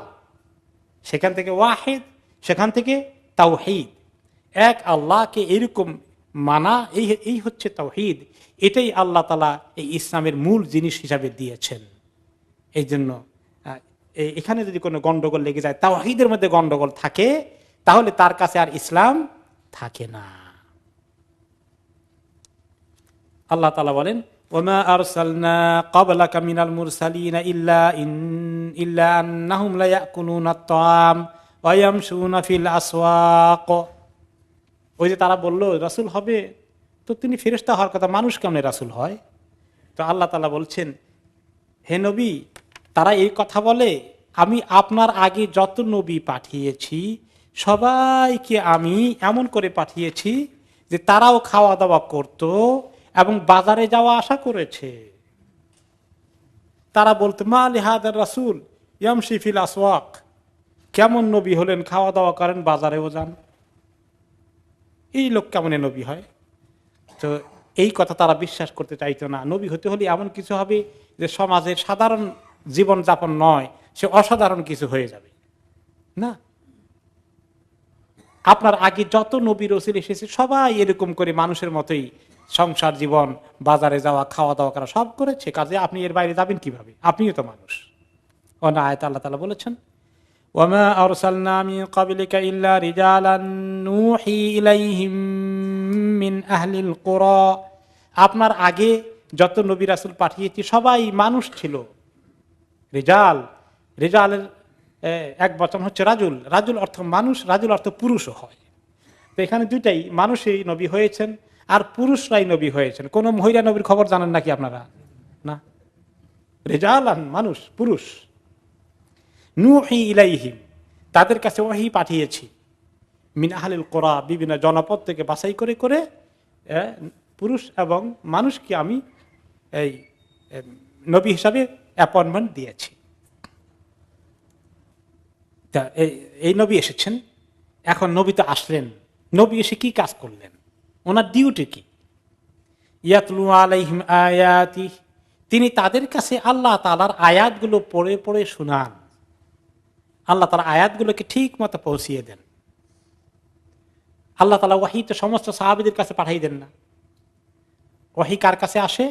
সেখান থেকে ওয়াহিদ, সেখান থেকে তাওহীদ। এক আল্লাহকে এরকম মানা, এই হচ্ছে তাওহীদ। এটাই আল্লাহ তাআলা এই ইসলামের মূল জিনিস হিসাবে দিয়েছেন। এই জন্য এখানে যদি কোনো গন্ডগোল লেগে যায়, তাওহীদের মধ্যে গন্ডগোল থাকে, তাহলে তার কাছে আর ইসলাম থাকে না। আল্লাহ তাআলা বলেন, ওমা আরসালনা ক্বাবলাকা মিনাল মুরসালিনা ইল্লা আন্নাহুম লা ইয়াকুলুনাত তাআম ওয়া ইয়ামশুনা ফিল আসওয়াক। ওই যে তারা বলল রাসূল হবে, তো তিনি ফেরেশতা হওয়ার কথা, মানুষ কেমনে রাসূল হয়? তো আল্লাহ তাআলা বলছেন, হে নবী, তারা এই কথা বলে, আমি আপনার আগে যত নবী পাঠিয়েছি সবাইকে আমি এমন করে পাঠিয়েছি যে তারাও খাওয়া দাওয়া করত এবং বাজারে যাওয়া আসা করেছে। তারা বলতো, মা লিহাদার রাসূল ইয়ামশি ফিল আসওয়াক, কেমন নবী হলেন, খাওয়া দাওয়া করেন, বাজারেও যান, এই লোক কেমন নবী হয়? তো এই কথা তারা বিশ্বাস করতে চাইতো না। নবী হতে হলে এমন কিছু হবে যে সমাজের সাধারণ জীবন যাপন নয়, সে অসাধারণ কিছু হয়ে যাবে না। আপনার আগে যত নবী রাসূল এসেছে সবাই এরকম করে মানুষের মতোই সংসার জীবন, বাজারে যাওয়া, খাওয়া দাওয়া করা সব করেছে, কাজে আপনি এর বাইরে যাবেন কিভাবে? আপনিও তো মানুষ। অন্য আয়াতে আল্লাহ তাআলা বলেছেন, ওয়ামা আরসালনা মিন ক্বাবলিকা ইল্লা রিজালান নূহি ইলাইহিম মিন আহলিল কুরা। আপনার আগে যত নবী রাসূল পাঠিয়েছি সবাই মানুষ ছিল। রিজাল, রিজালের এক বচন হচ্ছে রাজুল। রাজুল অর্থ মানুষ, রাজুল অর্থ পুরুষও হয়। তো এখানে দুইটাই, মানুষই নবী হয়েছেন আর পুরুষরাই নবী হয়েছেন। কোন মহিলা নবীর খবর জানেন নাকি আপনারা? না। রিজালান মানুষ, পুরুষ। নূহি ইলাইহিম, তাদের কাছে ওহী পাঠিয়েছি। মিন আহলিল কুরা, বিভিন্ন জনপদ থেকে বাছাই করে করে পুরুষ এবং মানুষকে আমি এই নবী হিসাবে অ্যাপয়েন্টমেন্ট দিয়েছি। এই নবী এসেছেন, এখন নবী তো আসলেন, নবী এসে কি কাজ করলেন? ওনার ডিউটি কি? ইয়াতলু আলাইহিম আয়াতি, তিনি তাদের কাছে আল্লাহ তাআলার আয়াতগুলো পড়ে পড়ে শোনান, আল্লাহ তাআলা আয়াতগুলোকে ঠিক মতো পৌঁছিয়ে দেন। আল্লাহ তাআলা ওয়াহী তো সমস্ত সাহাবীদের কাছে পাঠিয়ে দেন না, ওয়াহী কার কাছে আসে?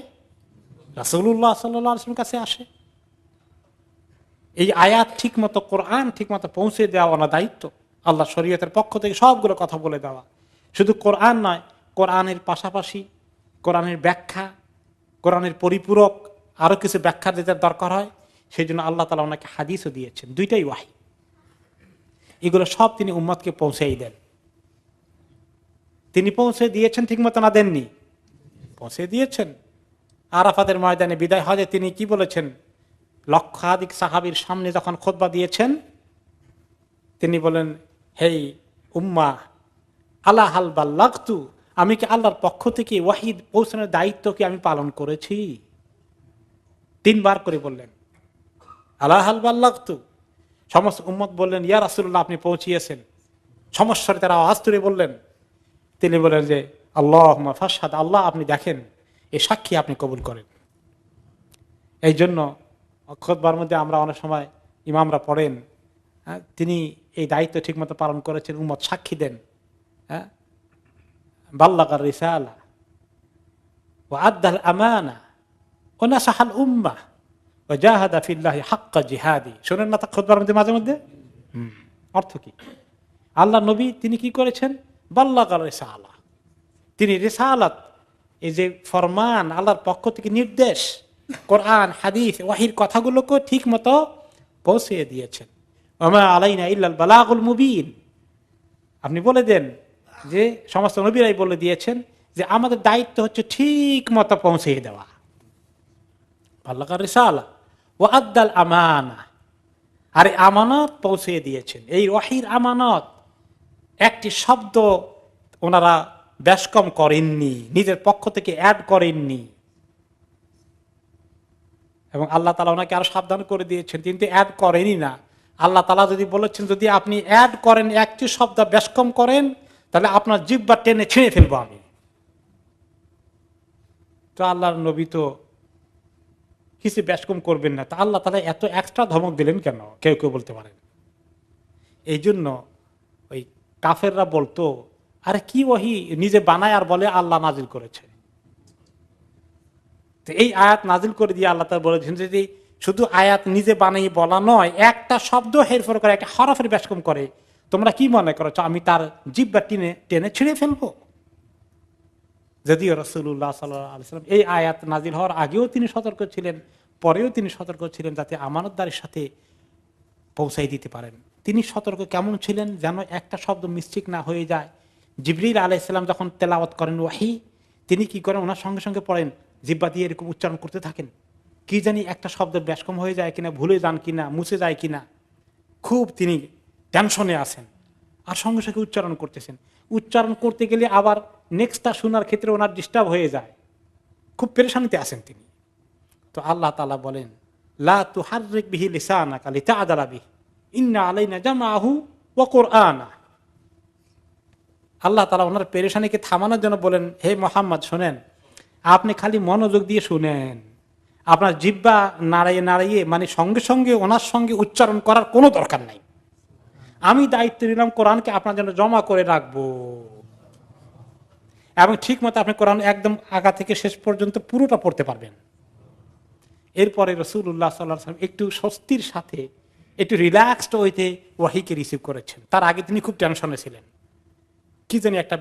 রাসূলুল্লাহ সাল্লাল্লাহু আলাইহি ওয়াসাল্লামের কাছে আসে। এই আয়াত ঠিক মতো, কোরআন ঠিক মতো পৌঁছে দেওয়া ওনার দায়িত্ব। আল্লাহ শরীয়তের পক্ষ থেকে সবগুলো কথা বলে দেওয়া। শুধু কোরআন নয়, কোরআনের পাশাপাশি কোরআনের ব্যাখ্যা, কোরআনের পরিপূরক আরো কিছু ব্যাখ্যা দিতে দরকার হয়, সেই জন্য আল্লাহ তাআলা ওনাকে হাদিসও দিয়েছেন। দুইটাই ওয়াহী, এগুলো সব তিনি উম্মতকে পৌঁছেই দেন। তিনি পৌঁছে দিয়েছেন ঠিক মতো না দেননি? পৌঁছে দিয়েছেন। আরাফাতের ময়দানে বিদায় হজে তিনি কি বলেছেন? লক্ষাধিক সাহাবীর সামনে যখন খুতবা দিয়েছেন, তিনি বলেন, হেই উম্মাহ, আলা হাল বাল্লাগতু, আমি কি আল্লাহর পক্ষ থেকে ওয়াহী পৌঁছানোর দায়িত্ব কি আমি পালন করেছি? 3 বার করে বললেন, আলা হাল বাল্লাগতু। সমস্ত উম্মত বললেন, ইয়া রাসূলুল্লাহ, আপনি পৌঁছিয়েছেন। সমস্যার তারা আওয়াজ তুলে বললেন, তিনি বলেন যে আল্লাহুম্মা ফাশহাদ, আল্লাহ আপনি দেখেন, এই সাক্ষী আপনি কবুল করেন। এই জন্য খুতবার মধ্যে আমরা অনেক সময় ইমামরা পড়েন, তিনি এই দায়িত্ব ঠিকমতো পালন করেছেন, উম্মত সাক্ষী দেন। বাল্লাগার রিসালা ওয়া আদ্দাল আমানা ওয়া নাসাহাল উম্মাহ ওয়া জাহাদা ফিল্লাহি হাক্কা জিহাদি। শোনেন না তা খুতবার মধ্যে মাঝে মধ্যে? অর্থ কি? আল্লাহ নবী তিনি কি করেছেন? বাল্লাগার রিসালা, তিনি রিসালাত, এই যে ফরমান, আল্লাহর পক্ষ থেকে নির্দেশ, কোরআন হাদিস ওয়াহির কথাগুলোকে ঠিক মতো পৌঁছে দিয়েছেন। ওমা আলাইনা ইল্লাল বালাগুল মুবিন। আপনি বলে দেন যে সমস্ত নবীরাই বলে দিয়েছেন যে আমাদের দায়িত্ব হচ্ছে ঠিক মতো পৌঁছে দেওয়া। বাল্লাগার রিসালা ওয়া আদ্দাল আমানা, আর আমানত পৌঁছে দিয়েছেন। এই ওয়াহির আমানত, একটি শব্দ ওনারা বেশকম করেননি, নিজের পক্ষ থেকে অ্যাড করেননি। এবং আল্লাহ তাআলা ওনাকে আরো সাবধান করে দিয়েছেন, কিন্তু অ্যাড করেনই না। আল্লাহ তাআলা যদি বলেছেন, যদি আপনি অ্যাড করেন, একটি শব্দ বেশকম করেন, তাহলে আপনার জিহ্বা টেনে ছিঁড়ে ফেলবো আমি। তো আল্লাহর নবী তো কিছু বেশকম করবেন না, তা আল্লাহ তাআলা এত এক্সট্রা ধমক দিলেন কেন? কেউ কেউ বলতে পারেন। এই জন্য ওই কাফেররা বলতো, আরে কি ওয়াহী নিজে বানায় আর বলে আল্লাহ নাজিল করেছে। তো এই আয়াত নাজিল করে দিয়ে আল্লাহ তাআলা বলেছেন, যদি শুধু আয়াত নিজে বানিয়ে বলা নয়, একটা শব্দ হেরফের করে, একটা হরফের বেশকম করে, তোমরা কি মনে করছো আমি তার জিহ্বা টেনে ছিঁড়ে ফেলবো? যদিও রাসূলুল্লাহ সাল্লাল্লাহু আলাইহি ওয়াসাল্লাম এই আয়াত নাজিল হওয়ার আগেও তিনি সতর্ক ছিলেন, পরেও তিনি সতর্ক ছিলেন, যাতে আমানতদারের সাথে পৌঁছাই দিতে পারেন। তিনি সতর্ক কেমন ছিলেন? যেন একটা শব্দ মিস্টেক না হয়ে যায়। জিবরিল আলাইহিস সালাম যখন তেলাওয়াত করেন ওয়াহী, তিনি কি করেন? ওনার সঙ্গে সঙ্গে পড়েন, জিহ্বা দিয়ে এরকম উচ্চারণ করতে থাকেন, কি জানি একটা শব্দ বেশকম হয়ে যায় কিনা, ভুলে যান কিনা, মুছে যায় কিনা। খুব তিনি টেনশনে আছেন, আর সঙ্গে সঙ্গে উচ্চারণ করতেছেন। উচ্চারণ করতে গেলে আবার নেক্সটটা শোনার ক্ষেত্রে ওনার ডিস্টার্ব হয়ে যায়, খুব পেরেশানিতে আছেন তিনি। তো আল্লাহ তাআলা বলেন, লা তুহাররিক বিহি লিসানাকা লিতা'দালা বিহি ইন্না আলাইনা জামাআহু ওয়া কুরআনা। আল্লাহ তাআলা ওনার পেরেশানিকে থামানোর জন্য বলেন, হে মুহাম্মদ শোনেন, আপনি খালি মনোযোগ দিয়ে শুনেন, আপনার জিহ্বা নাড়িয়ে নাড়িয়ে মানে সঙ্গে সঙ্গে ওনার সঙ্গে উচ্চারণ করার কোনো দরকার নাই। আমি দায়িত্ব নিলাম কোরআনকে আপনার জন্য জমা করে রাখবো, এবং ঠিক মতো আপনি কোরআন একদম আগা থেকে শেষ পর্যন্ত পুরোটা পড়তে পারবেন। এরপরে রাসূলুল্লাহ সাল্লাল্লাহু আলাইহি ওয়াসাল্লাম একটু স্বস্তির সাথে, একটু রিল্যাক্সড হইতে ওয়াহীকে রিসিভ করেছেন। তার আগে তিনি খুব টেনশনে ছিলেন, কি জানি একটা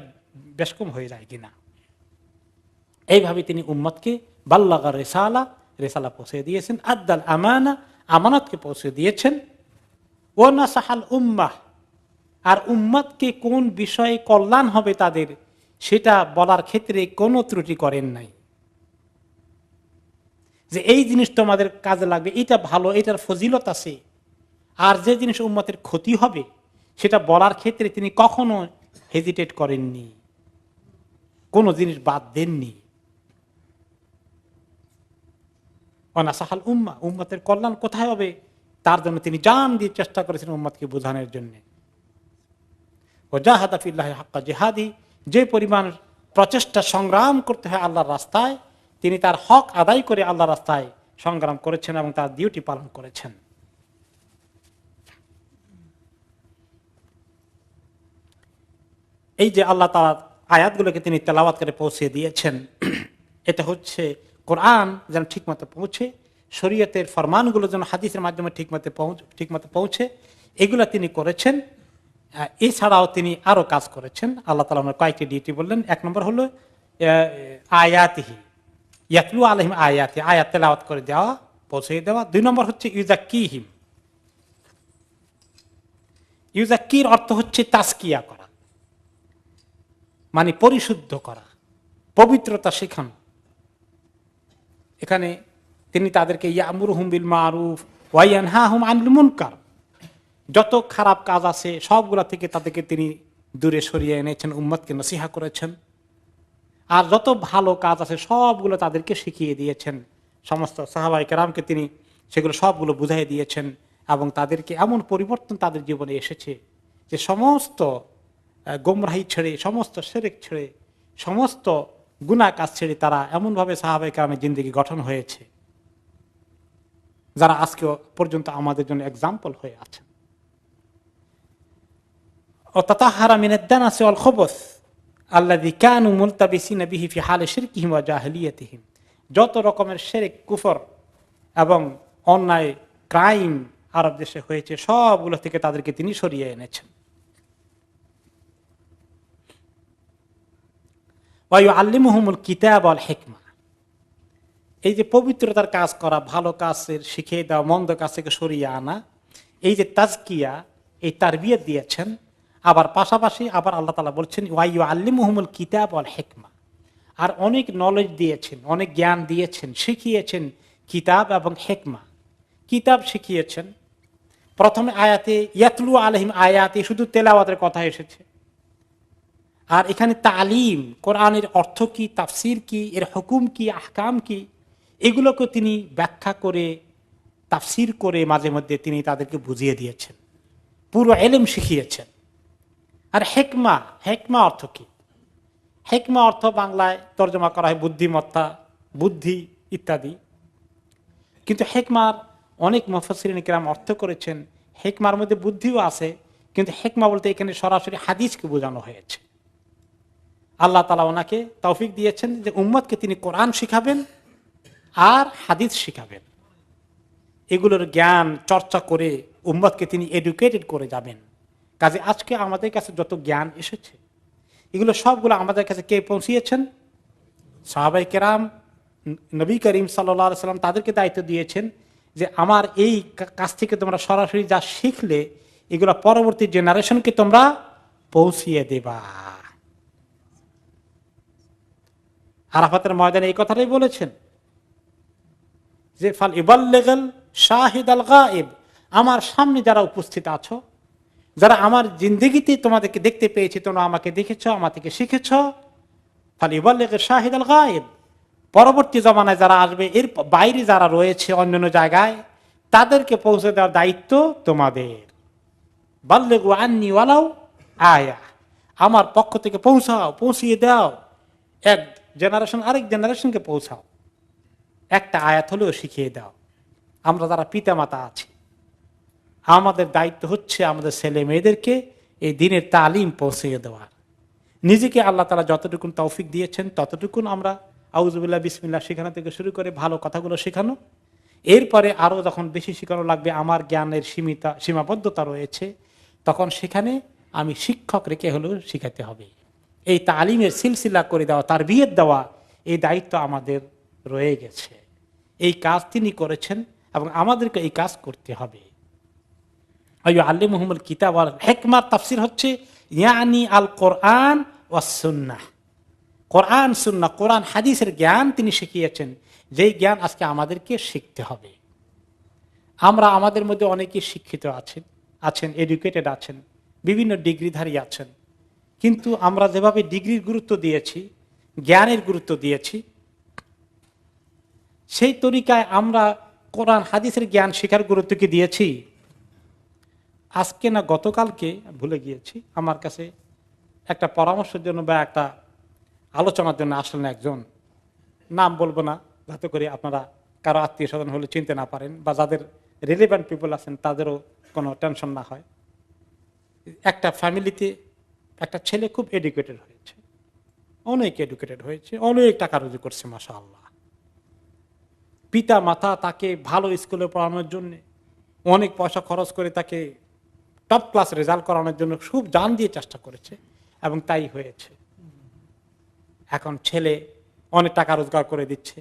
বেশকম হয়ে যায় কিনা। এইভাবে তিনি উম্মতকে বাল্লাগার রিসালা পৌঁছে দিয়েছেন, আদ্দাল আমানা, আমানতকে পৌঁছে দিয়েছেন, ওয়া নাসাহাল উম্মাহ, আর উম্মতকে কোন বিষয়ে কল্যাণ হবে তাদের সেটা বলার ক্ষেত্রে কোনো ত্রুটি করেন নাই। যে এই জিনিস তোমাদের কাজে লাগবে, এটা ভালো, এটার ফজিলত আছে, আর যে জিনিস উম্মতের ক্ষতি হবে সেটা বলার ক্ষেত্রে তিনি কখনো হেজিটেট করেননি, কোনো জিনিস বাদ দেননি। অনাসাহাল উম্মাহ, উম্মতের কল্যাণ কোথায় হবে তার জন্য তিনি জান দিয়ে চেষ্টা করেছেন উম্মতকে বোঝানোর জন্য। ওয়াজাহাদা ফিল্লাহি হাক্কা জিহাদি, যে পরিমাণ প্রচেষ্টা সংগ্রাম করতে হয় আল্লাহর রাস্তায়, তিনি তার হক আদায় করে আল্লাহ রাস্তায় সংগ্রাম করেছেন এবং তার ডিউটি পালন করেছেন। এই যে আল্লাহ তাআলা আয়াতগুলোকে তিনি তেলাওয়াত করে পৌঁছে দিয়েছেন, এটা হচ্ছে কোরআন যেন ঠিকমতো পৌঁছে, শরীয়তের ফরমানগুলো যেন হাদিসের মাধ্যমে ঠিকমতো পৌঁছে, এগুলো তিনি করেছেন। এছাড়াও তিনি আরো কাজ করেছেন। আল্লাহ তাআলা ওনার কয়েকটি ডিউটি বললেন। এক নম্বর হলো আয়াতিহি, ইয়াতলু আলাইহিম আয়াতি, আয়াত তেলাওয়াত করে দেওয়া, পৌঁছে দেওয়া। 2 নম্বর হচ্ছে ইউজাক্কিহিম। ইউজাক্কির অর্থ হচ্ছে তাজকিয়া করা, মানে পরিশুদ্ধ করা, পবিত্রতা শেখানো। এখানে তিনি তাদেরকে ইয়ামুরুহুম বিল মারুফ ওয়া ইয়ানহাহুম আনিল মুনকার, যত খারাপ কাজ আছে সবগুলা থেকে তাদেরকে তিনি দূরে সরিয়ে এনেছেন, উম্মতকে নসিহা করেছেন। আর যত ভালো কাজ আছে সবগুলো তাদেরকে শিখিয়ে দিয়েছেন। সমস্ত সাহাবায়ে কেরামকে তিনি সেগুলো সবগুলো বুঝাই দিয়েছেন এবং তাদেরকে এমন পরিবর্তন তাদের জীবনে এসেছে যে সমস্ত গোমরাহি ছেড়ে, সমস্ত শিরক ছেড়ে, সমস্ত গুনাহ কাজ ছেড়ে তারা এমনভাবে সাহাবায়ে কেরামের জিন্দেগি গঠন হয়েছে যারা আজকে পর্যন্ত আমাদের জন্য এক্সাম্পল হয়ে আছে। ও তাতাহারা মিনাদ দানাসি ওয়াল খুবুস আল্লাযী কানু মুলতাবিসিনা বিহি ফি হালি শিরকিহিম ওয়া জাহিলিয়াতিহিম, যত রকমের শিরক, কুফর এবং অন্যায় ক্রাইম আরব দেশে হয়েছে সবগুলো থেকে তাদেরকে তিনি সরিয়ে এনেছেন। ওয়া ইউআল্লিমুহুমুল কিতাব ওয়াল হিকমা, এই যে পবিত্রতার কাজ করা, ভালো কাজের শিখিয়ে দেওয়া, মন্দ কাজ থেকে সরিয়ে আনা, এই যে তাজকিয়া, এই তারবিয়ত দিয়েছেন। আবার পাশাপাশি আবার আল্লাহ তাআলা বলছেন ওয়া ইউআল্লিমুহুমুল কিতাব ওয়াল হিকমা, আর অনেক নলেজ দিয়েছেন, অনেক জ্ঞান দিয়েছেন, শিখিয়েছেন কিতাব এবং হিকমা। কিতাব শিখিয়েছেন, প্রথমে আয়াতে ইয়াতলু আলাইহিম আয়াতে শুধু তেলাওয়াতের কথা এসেছে। আর এখানে তালিম, কোরআনের অর্থ কি, তাফসির কি, এর হুকুম কি, আহকাম কি, এগুলোকে তিনি ব্যাখ্যা করে, তাফসির করে মাঝে মধ্যে তিনি তাদেরকে বুঝিয়ে দিয়েছেন, পুরো ইলম শিখিয়েছেন। আর হেকমা, হেকমা অর্থ কি? হেকমা অর্থ বাংলায় তর্জমা করা হয় বুদ্ধিমত্তা, বুদ্ধি ইত্যাদি। কিন্তু হেকমার অনেক মুফাসসিরিন কিরাম অর্থ করেছেন হেকমার মধ্যে বুদ্ধিও আছে, কিন্তু হেকমা বলতে এখানে সরাসরি হাদিসকে বোঝানো হয়েছে। আল্লাহ তাআলা ওনাকে তৌফিক দিয়েছেন যে উম্মতকে তিনি কোরআন শিখাবেন আর হাদিস শিখাবেন, এগুলোর জ্ঞান চর্চা করে উম্মতকে তিনি এডুকেটেড করে যাবেন। কাজে আজকে আমাদের কাছে যত জ্ঞান এসেছে এগুলো সবগুলো আমাদের কাছে কে পৌঁছিয়েছেন? সাহাবায়ে কেরাম, নবী করিম সাল্লাল্লাহু আলাইহি সাল্লাম তাদেরকে দায়িত্ব দিয়েছেন যে আমার এই কাছ থেকে তোমরা সরাসরি যা শিখলে এগুলো পরবর্তী জেনারেশনকে তোমরা পৌঁছিয়ে দেবা। আরাফাতের ময়দানে এই কথাটাই বলেছেন যে ফাল ইবাল্লিগাল শাহিদ আল গায়েব, আমার সামনে যারা উপস্থিত আছো, যারা আমার জিন্দেগিতে তোমাদেরকে দেখতে পেয়েছি, তোমরা আমাকে দেখেছ, আমার থেকে শিখেছ, ফাল ইবাল্লিগাল শাহিদ আল গায়েব, পরবর্তী জমানায় যারা আসবে, এর বাইরে যারা রয়েছে অন্যান্য জায়গায়, তাদেরকে পৌঁছে দেওয়ার দায়িত্ব তোমাদের। বাল্লিগু আন্নী ওয়ালাউ আয়া, আমার পক্ষ থেকে পৌঁছাও, পৌঁছিয়ে দাও, এক জেনারেশন আরেক জেনারেশনকে পৌঁছাও, একটা আয়াত হলেও শিখিয়ে দাও। আমরা যারা পিতামাতা আছি আমাদের দায়িত্ব হচ্ছে আমাদের ছেলে মেয়েদেরকে এই দ্বীনের তালিম পৌঁছিয়ে দেওয়ার। নিজেকে আল্লাহ তাআলা যতটুকুন তৌফিক দিয়েছেন ততটুকুন আমরা আউযুবিল্লাহ বিসমিল্লাহ শেখানো থেকে শুরু করে ভালো কথাগুলো শেখানো, এরপরে আরো যখন বেশি শেখানো লাগবে, আমার জ্ঞানের সীমাবদ্ধতা রয়েছে, তখন সেখানে আমি শিক্ষক রেখে হলেও শিখাতে হবে। এই তালিমের সিলসিলা করে দেওয়া, তারবিয়ত দেওয়া, এই দায়িত্ব আমাদের রয়ে গেছে। এই কাজ তিনি করেছেন এবং আমাদেরকে এই কাজ করতে হবে। আল্লিমুহুমুল কিতাব ওয়াল হিকমার তাফসীর হচ্ছে ইয়ানি আল কোরআন ওয়াস সুন্নাহ, কোরআন সুন্নাহ, কোরআন হাদিসের জ্ঞান তিনি শিখিয়েছেন, যেই জ্ঞান আজকে আমাদেরকে শিখতে হবে। আমরা আমাদের মধ্যে অনেকে শিক্ষিত আছেন, এডুকেটেড আছেন, বিভিন্ন ডিগ্রিধারী আছেন, কিন্তু আমরা যেভাবে ডিগ্রির গুরুত্ব দিয়েছি, জ্ঞানের গুরুত্ব দিয়েছি, সেই তরিকায় আমরা কোরআন হাদিসের জ্ঞান শেখার গুরুত্ব কি দিয়েছি? আজকে না গতকালকে ভুলে গিয়েছি, আমার কাছে একটা পরামর্শের জন্য বা একটা আলোচনার জন্য আসলেন একজন নাম বলবো না, যাতে করে আপনারা কারো আত্মীয় স্বজন হলে চিনতে না পারেন, বা যাদের রিলেভেন্ট পিপল আছেন তাদেরও কোনো টেনশন না হয়। একটা ফ্যামিলিতে একটা ছেলে খুব এডুকেটেড হয়েছে, অনেক এডুকেটেড হয়েছে, অনেক টাকা রুজি করছে মাশাআল্লাহ। পিতা মাতা তাকে ভালো স্কুলে পড়ানোর জন্য অনেক পয়সা খরচ করে তাকে টপ ক্লাস রেজাল্ট করানোর জন্য খুব জান দিয়ে চেষ্টা করেছে, এবং তাই হয়েছে। এখন ছেলে অনেক টাকা রোজগার করে দিচ্ছে,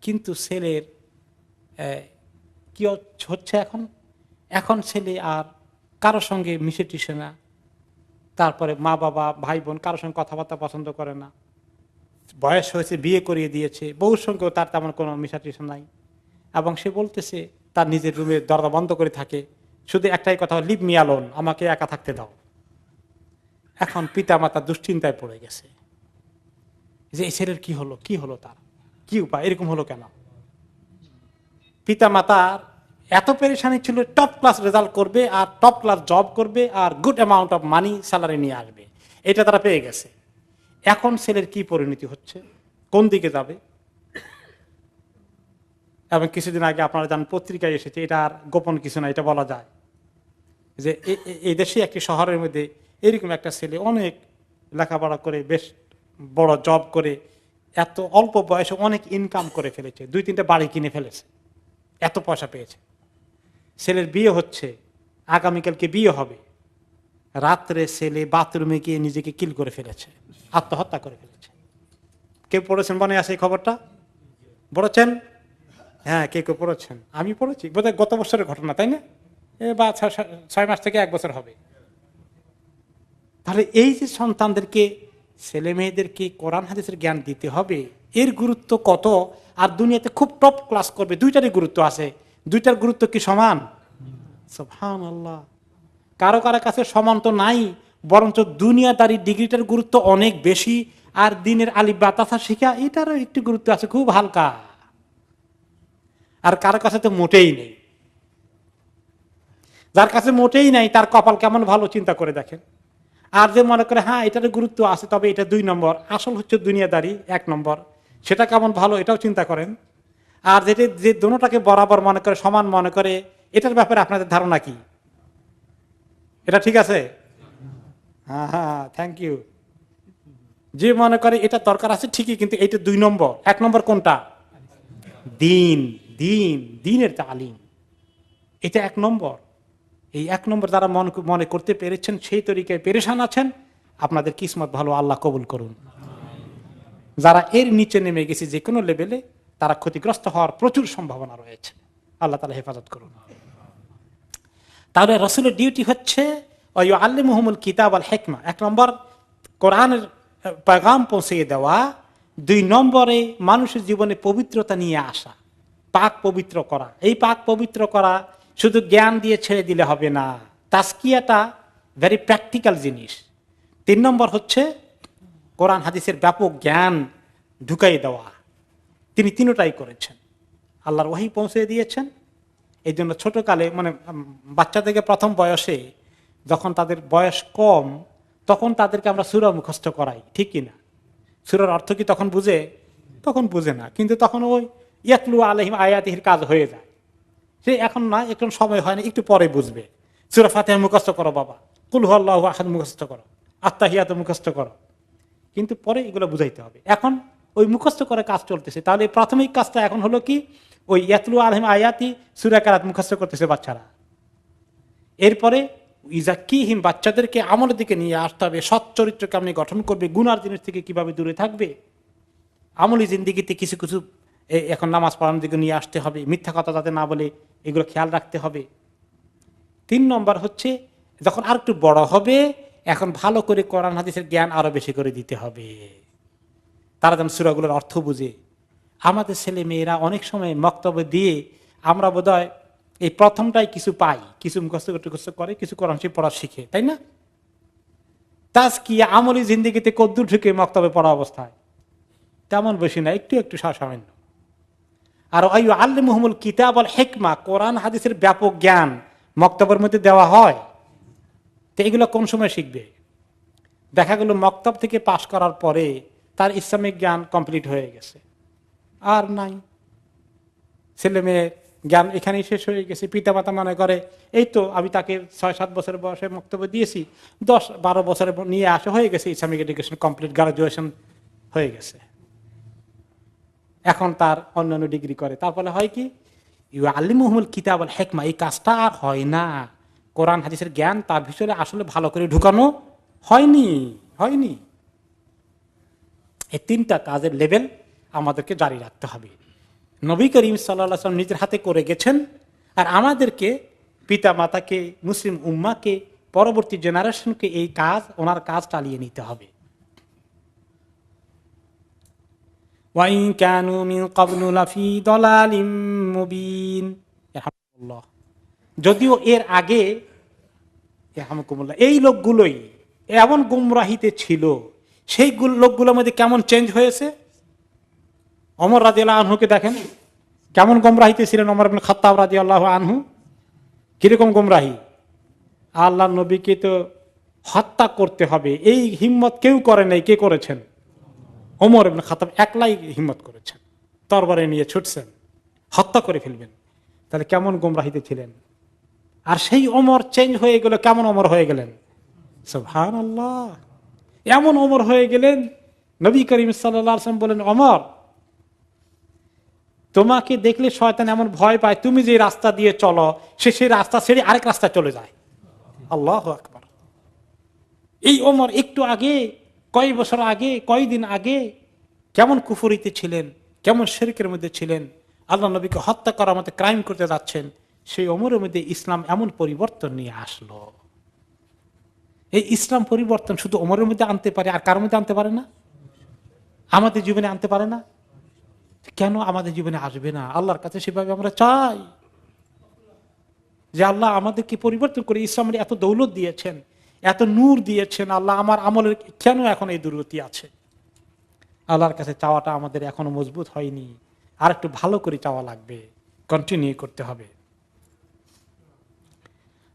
কিন্তু ছেলের কি হচ্ছে এখন, এখন ছেলে আর কারোর সঙ্গে মিশে টিশে না, তারপরে মা বাবা ভাই বোন কারোর সঙ্গে কথাবার্তা পছন্দ করে না, বয়স হয়েছে বিয়ে করিয়ে দিয়েছে, বউর সঙ্গেও তার তেমন কোনো মিশা টিশা নাই, এবং সে বলতেছে তার নিজের রুমে দরজা বন্ধ করে থাকে, শুধু একটাই কথা, লিভ মি অ্যালোন, আমাকে একা থাকতে দাও। এখন পিতা মাতা দুশ্চিন্তায় পড়ে গেছে যে এই ছেলের কি হলো, কি হলো, তার কি উপায়, এরকম হলো কেন। পিতা মাতার এত পেরেশানি ছিল, টপ ক্লাস রেজাল্ট করবে আর টপ ক্লাস জব করবে আর good amount of money salary নিয়ে আসবে, এটা তারা পেয়ে গেছে। এখন ছেলের কি পরিণতি হচ্ছে, কোন দিকে যাবে। এবং কিছুদিন আগে আপনারা জানেন পত্রিকায় এসেছে, এটা আর গোপন কিছু না, এটা বলা যায় যে এই দেশে একটি শহরের মধ্যে এরকম একটা ছেলে অনেক লেখাপড়া করে বেশ বড় জব করে এত অল্প বয়সে অনেক ইনকাম করে ফেলেছে, 2-3টা বাড়ি কিনে ফেলেছে, এত পয়সা পেয়েছে। ছেলের বিয়ে হচ্ছে, আগামীকালকে বিয়ে হবে, রাত্রে ছেলে বাথরুমে গিয়ে নিজেকে কিল করে ফেলেছে, আত্মহত্যা করে ফেলেছে। কেউ পড়েছেন মনে আছে এই খবরটা? পড়েছেন? হ্যাঁ, কে কেউ পড়েছেন? আমি পড়েছি, বোধহয় গত বছরের ঘটনা, তাই না? বা 6 মাস থেকে 1 বছর হবে। তাহলে এই যে সন্তানদেরকে, ছেলে মেয়েদেরকে কোরআন হাদিসের জ্ঞান দিতে হবে, এর গুরুত্ব কত। আর দুনিয়াতে খুব টপ ক্লাস করবে, দুইটারই গুরুত্ব আছে, দুইটার গুরুত্ব কি সমান? সুবহানাল্লাহ। কারো কারো কাছে সমান তো নাই, বরঞ্চ দুনিয়াদারি ডিগ্রিটার গুরুত্ব অনেক বেশি, আর দিনের আলিফ বা তাসা শিখা এটারও একটু গুরুত্ব আছে, খুব হালকা। আর কারো কাছে তো মোটেই নেই। যার কাছে মোটেই নাই তার কপাল কেমন ভালো, চিন্তা করে দেখেন। আর যে মনে করে হ্যাঁ এটার গুরুত্ব আছে, তবে এটা 2 নম্বর, আসল হচ্ছে দুনিয়াদারি 1 নম্বর, সেটা কেমন ভালো, এটাও চিন্তা করেন। আর যেটা যে দোনোটাকে বরাবর মনে করে, সমান মনে করে, এটার ব্যাপারে আপনাদের ধারণা কি? এটা ঠিক আছে? হ্যাঁ হ্যাঁ, থ্যাংক ইউ। যে মনে করে এটা দরকার আছে ঠিকই, কিন্তু এটা 2 নম্বর, 1 নম্বর কোনটা? দিন, দিন, দিনের তালিম, এটা 1 নম্বর। এই 1 নম্বর যারা মনে করতে পেরেছেন, সেই তরিকায় পেরেশান আছেন, আপনাদের কিসমত ভালো, আল্লাহ কবুল করুন। যারা এর নিচে নেমে গেছে যে কোনো লেভেলে, তারা ক্ষতিগ্রস্ত হওয়ার প্রচুর সম্ভাবনা রয়েছে, আল্লাহ তাআলা হেফাজত করুন। তাহলে রাসূলের ডিউটি হচ্ছে আল্লিমুহুমুল কিতাব আল হিকমা, 1 নম্বর কোরআনের পেগাম পৌঁছে দেওয়া, 2 নম্বরে মানুষের জীবনে পবিত্রতা নিয়ে আসা, পাক পবিত্র করা। এই পাক পবিত্র করা শুধু জ্ঞান দিয়ে ছেড়ে দিলে হবে না, তাজকিয়াটা ভেরি প্র্যাকটিক্যাল জিনিস। 3 নম্বর হচ্ছে কোরআন হাদিসের ব্যাপক জ্ঞান ঢুকাই দেওয়া। তিনি তিনটাই করেছেন, আল্লাহর ওহী পৌঁছে দিয়েছেন। এই জন্য ছোটকালে, মানে বাচ্চাদেরকে প্রথম বয়সে, যখন তাদের বয়স কম, তখন তাদেরকে আমরা সূরা মুখস্থ করাই, ঠিক কিনা? সূরার অর্থ কি তখন বুঝে? তখন বুঝে না, কিন্তু তখন ওই ইয়াতলু আলাইহিম আয়াতিহির কাজ হয়ে যায়। সে এখন না, এখন সময় হয় না, একটু পরে বুঝবে। সূরা ফাতিহা মুখস্থ করো বাবা, কুল হুয়াল্লাহু আহাদ মুখস্থ করো, আত্তাহিয়াত মুখস্থ করো, কিন্তু পরে এগুলো বুঝাইতে হবে। এখন ওই মুখস্থ করে কাজ চলতেছে। তাহলে প্রাথমিক কাজটা এখন হলো কি, ওই ইয়াতলু আলাইহিম আয়াতি সূরা কারাত মুখস্থ করতেছে বাচ্চারা। এরপরে ইজাক্কিহিম, বাচ্চাদেরকে আমলের দিকে নিয়ে আসতে হবে, সৎ চরিত্র কেমনি গঠন করবে, গুনার জিনিস থেকে কিভাবে দূরে থাকবে, আমলি জিন্দিগিতে কিছু কিছু এখন নামাজ পড়ানোর দিকে নিয়ে আসতে হবে, মিথ্যা কথা যাতে না বলে, এগুলো খেয়াল রাখতে হবে। 3 নম্বর হচ্ছে যখন আর একটু বড় হবে, এখন ভালো করে কোরআন হাদিসের জ্ঞান আরো বেশি করে দিতে হবে, তারা যেন সূরাগুলোর অর্থ বুঝে। আমাদের ছেলে মেয়েরা অনেক সময় মক্তব্য দিয়ে আমরা বোধহয় এই প্রথমটাই কিছু পাই, কিছু মুখস্থ করে, কিছু কোরআন শরীফ পড়া শিখে, তাই না? তাজকিয়া আমলি জিন্দিগিতে কদ্দুর ঢুকে মক্তব্যে পড়া অবস্থায় তেমন বেশি না, একটু একটু সামান্য। আর আল্লিমুহুমুল কিতাব আল হিকমা, কোরআন হাদিসের ব্যাপক জ্ঞান মক্তবের মধ্যে দেওয়া হয়। তো এগুলো কোন সময় শিখবে? দেখা গেল মক্তব থেকে পাশ করার পরে তার ইসলামিক জ্ঞান কমপ্লিট হয়ে গেছে, আর নাই, ছেলে মেয়ে জ্ঞান এখানেই শেষ হয়ে গেছে। পিতা মাতা মনে করে এই তো আমি তাকে 6-7 বছরের বয়সে বক্তব্য দিয়েছি, 10-12 বছরে নিয়ে আসা হয়ে গেছে, ইসলামিক এডুকেশন কমপ্লিট, গ্রাজুয়েশন হয়ে গেছে, এখন তার অন্যান্য ডিগ্রি করে। তারপরে হয় কি, আল্লিমুহুমুল কিতাব ওয়াল হিকমা, এই কাজটা আর হয় না। কোরআন হাদিসের জ্ঞান তার ভিতরে আসলে ভালো করে ঢুকানো হয়নি। এই 3টা কাজের লেভেল আমাদেরকে জারি রাখতে হবে। নবী করিম সাল্লাল্লাহু আলাইহি ওয়াসাল্লাম নিজের হাতে করে গেছেন, আর আমাদেরকে, পিতা মাতাকে, মুসলিম উম্মাহকে, পরবর্তী জেনারেশনকে এই কাজ, ওনার কাজ চালিয়ে নিতে হবে। ওয়াইন কানু মিন ক্বাবলু লাফি দালালিম মুবিন। আলহামদুলিল্লাহ। যদিও এর আগে এই লোকগুলোই এমন গুমরাহিতে ছিল, সেই লোকগুলোর মধ্যে কেমন চেঞ্জ হয়েছে। ওমর রাদিয়াল্লাহু আনহুকে দেখেন কেমন গুমরাহিতে ছিলেন। ওমর ইবনে খাত্তাব রাদিয়াল্লাহু আনহু কিরকম গুমরাহি, আল্লাহ নবীকে তো হত্যা করতে হবে এই হিম্মত কেউ করে নাই। কে করেছেন? ওমর ইবনে খাত্তাব একলাই হিম্মত করেছেন, তরবারি নিয়ে ছুটছেন, হত্যা করে ফেলবেন। তাহলে কেমন গুমরাহিতে ছিলেন। আর সেই ওমর চেঞ্জ হয়ে গেল, কেমন ওমর হয়ে গেলেন, সুবহানাল্লাহ। এমন ওমর হয়ে গেলেন, নবী করিম সাল্লাল্লাহু আলাইহি ওয়াসাল্লাম বলেন, ওমর তোমাকে দেখলে শয়তান এমন ভয় পায়, তুমি যে রাস্তা দিয়ে চলো সেই রাস্তা ছেড়ে আরেক রাস্তা চলে যায়। আল্লাহু আকবার। এই ওমর একটু আগে, কয়েক বছর আগে, কয়েকদিন আগে কেমন কুফরিতে ছিলেন, কেমন শিরকের মধ্যে ছিলেন, আল্লাহ নবীকে হত্যা করার মতো ক্রাইম করতে যাচ্ছেন। সেই ওমরের মধ্যে ইসলাম এমন পরিবর্তন নিয়ে আসলো। এই ইসলাম পরিবর্তন শুধু ওমরের মধ্যে আনতে পারে, আর কার মধ্যে আনতে পারে না? আমাদের জীবনে আনতে পারে না? কেন আমাদের জীবনে আসবে না? আল্লাহর কাছে সেভাবে আমরা চাই যে আল্লাহ আমাদেরকে পরিবর্তন করে, ইসলামের এত দৌলত দিয়েছেন, এত নূর দিয়েছেন, আল্লাহ আমার আমলের কেন এখন এই দুর্গতি আছে? আল্লাহর কাছে চাওয়াটা আমাদের এখনো মজবুত হয়নি, আর একটু ভালো করে চাওয়া লাগবে, কন্টিনিউ করতে হবে।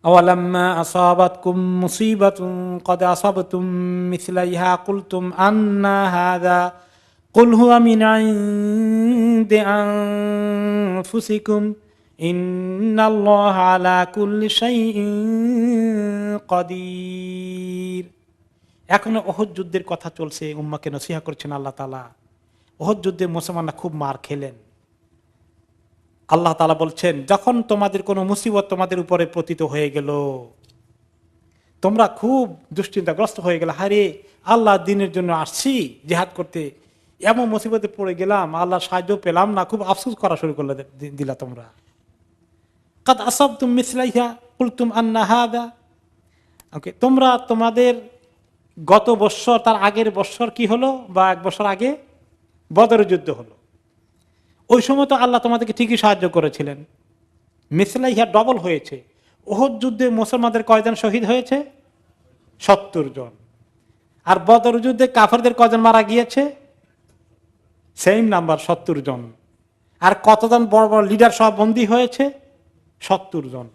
আওয়ালাম্মা আসাবাতকুম মুসিবাতুন ক্বাদ আসাবতুম মিসলাইহা কুলতুম আন্না হাযা কুল হুয়া মিন ইনদি আনফুসিকুম ইন্নাল্লাহা আলা কুল্লি শাইইন কাদির। এখনো ওহদ যুদ্ধের কথা চলছে, উম্মাহকে নসিহত করছেন আল্লাহ তাআলা। ওহদ যুদ্ধে মুসলমানরা খুব মার খেলেন। আল্লাহ তাআলা বলছেন, যখন তোমাদের কোনো মুসিবত তোমাদের উপরে পতিত হয়ে গেল, তোমরা খুব দুশ্চিন্তাগ্রস্ত হয়ে গেল, হারে আল্লাহ দ্বীনের জন্য আসছি জিহাদ করতে, এমন মুসিবতে পড়ে গেলাম, আল্লাহ সাহায্য পেলাম না, খুব আফসোস করা শুরু করলে দিলা তোমরা। কাদ আসাবতুম মিসলাইহা কুলতুম আন্না হাযা। ওকে, তোমরা তোমাদের গত বৎসর, তার আগের বৎসর কি হলো, বা 1 বছর আগে বদর যুদ্ধ হলো। ওই সময় তো আল্লাহ তোমাদেরকে ঠিকই সাহায্য করেছিলেন, মিসলাইহা ডবল হয়েছে। ওহদ যুদ্ধে মুসলমানদের কয়জন শহীদ হয়েছে? 70 জন। আর বদর যুদ্ধে কাফেরদের কয়জন মারা গিয়েছে? সেম নাম্বার, 70 জন। আর কতজন বড় বড় লিডার সব বন্দী হয়েছে? 70 জন।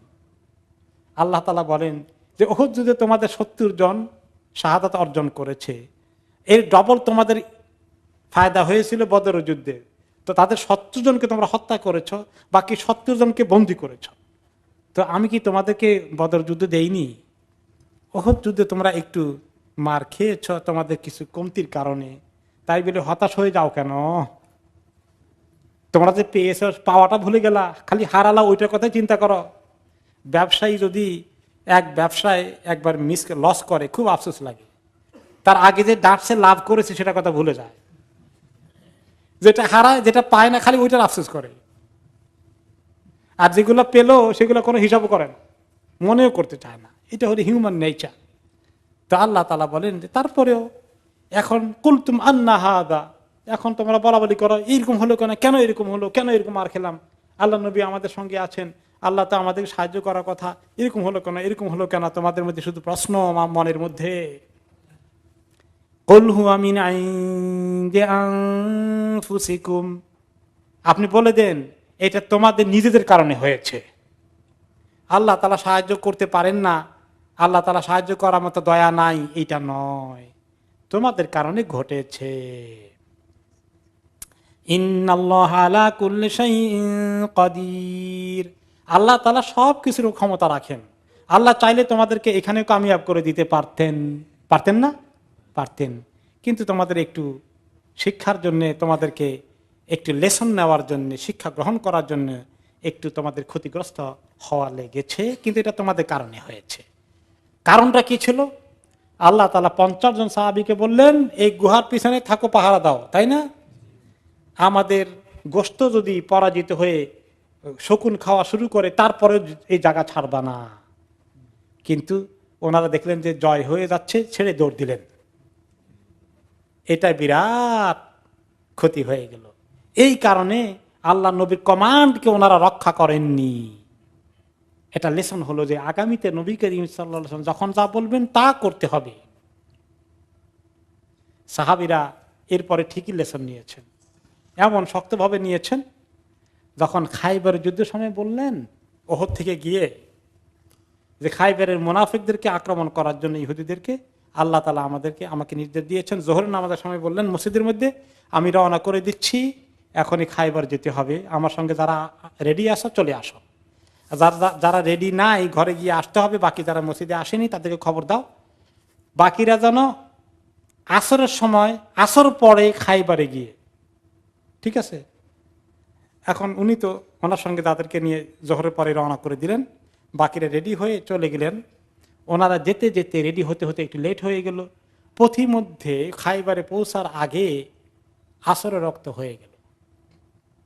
আল্লাহ তাআলা বলেন যে ওহদ যুদ্ধে তোমাদের 70 জন শাহাদাত অর্জন করেছে, এর ডবল তোমাদের ফায়দা হয়েছিল বদর যুদ্ধে। তো তাদের 70 জনকে তোমরা হত্যা করেছো, বাকি 70 জনকে বন্দী করেছো। তো আমি কি তোমাদেরকে বদর যুদ্ধ দেইনি? ওহদ যুদ্ধে তোমরা একটু মার খেয়েছ তোমাদের কিছু কমতির কারণে, তাই বলে হতাশ হয়ে যাও কেন? তোমরা যে পেয়েছো, পাওয়াটা ভুলে গেলা, খালি হারালা ওইটার কথাই চিন্তা করো। ব্যবসায়ী যদি এক ব্যবসায় একবার লস করে, খুব আফসোস লাগে। তার আগে যে ডাটসে লাভ করেছে সেটা কথা ভুলে যায়। যেটা হারায়, যেটা পায় না, খালি ওইটার আফসোস করে। আর যেগুলো পেলো সেগুলো কোনো হিসাবও করে না, মনেও করতে চায় না। এটা হলো হিউম্যান নেচার। তো আল্লাহ তাআলা বলেন যে তারপরেও এখন কুলতুম আন্না হাযা, এখন তোমরা বলাবলি করো, এইরকম হলো কেন, কেন এরকম হলো, কেন এরকম আর খেলাম, আল্লাহ নবী আমাদের সঙ্গে আছেন, আল্লাহ তো আমাদেরকে সাহায্য করার কথা, এরকম হলো কেন, এরকম হলো কেন? তোমাদের মধ্যে শুধু প্রশ্ন মনের মধ্যে। কুল হুয়া মিন ইনদি আনফুসিকুম, আপনি বলে দেন এটা তোমাদের নিজেদের কারণে হয়েছে। আল্লাহ তাআলা সাহায্য করতে পারেন না, আল্লাহ তাআলা সাহায্য করার মতো দয়া নাই, এইটা নয়, তোমাদের কারণে ঘটেছে। ইন্নাল্লাহা আলা কুল্লি শাইইন কাদির, আল্লাহ তাআলা সব কিছুর ক্ষমতা রাখেন। আল্লাহ চাইলে তোমাদেরকে এখানেও কামিয়াব করে দিতে পারতেন, পারতেন না? পারতেন, কিন্তু তোমাদের একটু শিক্ষার জন্য, তোমাদেরকে একটু লেসন নেওয়ার জন্য, শিক্ষা গ্রহণ করার জন্য একটু তোমাদের ক্ষতিগ্রস্ত হওয়া লেগেছে, কিন্তু এটা তোমাদের কারণে হয়েছে। কারণটা কি ছিল? আল্লাহ তাআলা 50 জন সাহাবীকে বললেন, এই গুহার পিছনে থাকো, পাহারা দাও, তাই না? আমাদের গোশত যদি পরাজিত হয়ে শকুন খাওয়া শুরু করে, তারপরে এই জায়গা ছাড়বা না। কিন্তু ওনারা দেখলেন যে জয় হয়ে যাচ্ছে, ছেড়ে দৌড় দিলেন। এটা বিরাট ক্ষতি হয়ে গেল। এই কারণে আল্লাহ নবীর কমান্ডকে ওনারা রক্ষা করেননি। এটা লেসন হলো যে আগামীতে নবী করিম সাল্লাল্লাহু আলাইহি ওয়াসাল্লাম যখন যা বলবেন তা করতে হবে। সাহাবীরা এরপরে ঠিকই লেসন নিয়েছেন, এমন শক্তভাবে নিয়েছেন, যখন খাইবার যুদ্ধের সময় বললেন ওহদ থেকে গিয়ে যে খাইবারের মুনাফিকদেরকে আক্রমণ করার জন্য ইহুদিদেরকে আল্লাহ তাআলা আমাকে নির্দেশ দিয়েছেন। যোহরের নামাজের সময় বললেন মসজিদের মধ্যে, আমি রওনা করে দিচ্ছি, এখনই খাইবার যেতে হবে, আমার সঙ্গে যারা রেডি আসো চলে আসো, যারা রেডি নাই ঘরে গিয়ে আসতে হবে, বাকি যারা মসজিদে আসেনি তাদেরকে খবর দাও, বাকিরা যেন আসরের সময়, আসর পরে খাইবারে গিয়ে, ঠিক আছে? এখন উনি তো ওনার সঙ্গে তাদেরকে নিয়ে জোহরের পরে রওনা করে দিলেন, বাকিরা রেডি হয়ে চলে গেলেন। ওনারা যেতে যেতে রেডি হতে হতে একটু লেট হয়ে গেল, পথিমধ্যে খাইবারে পৌঁছার আগে আসরে রক্ত হয়ে গেল,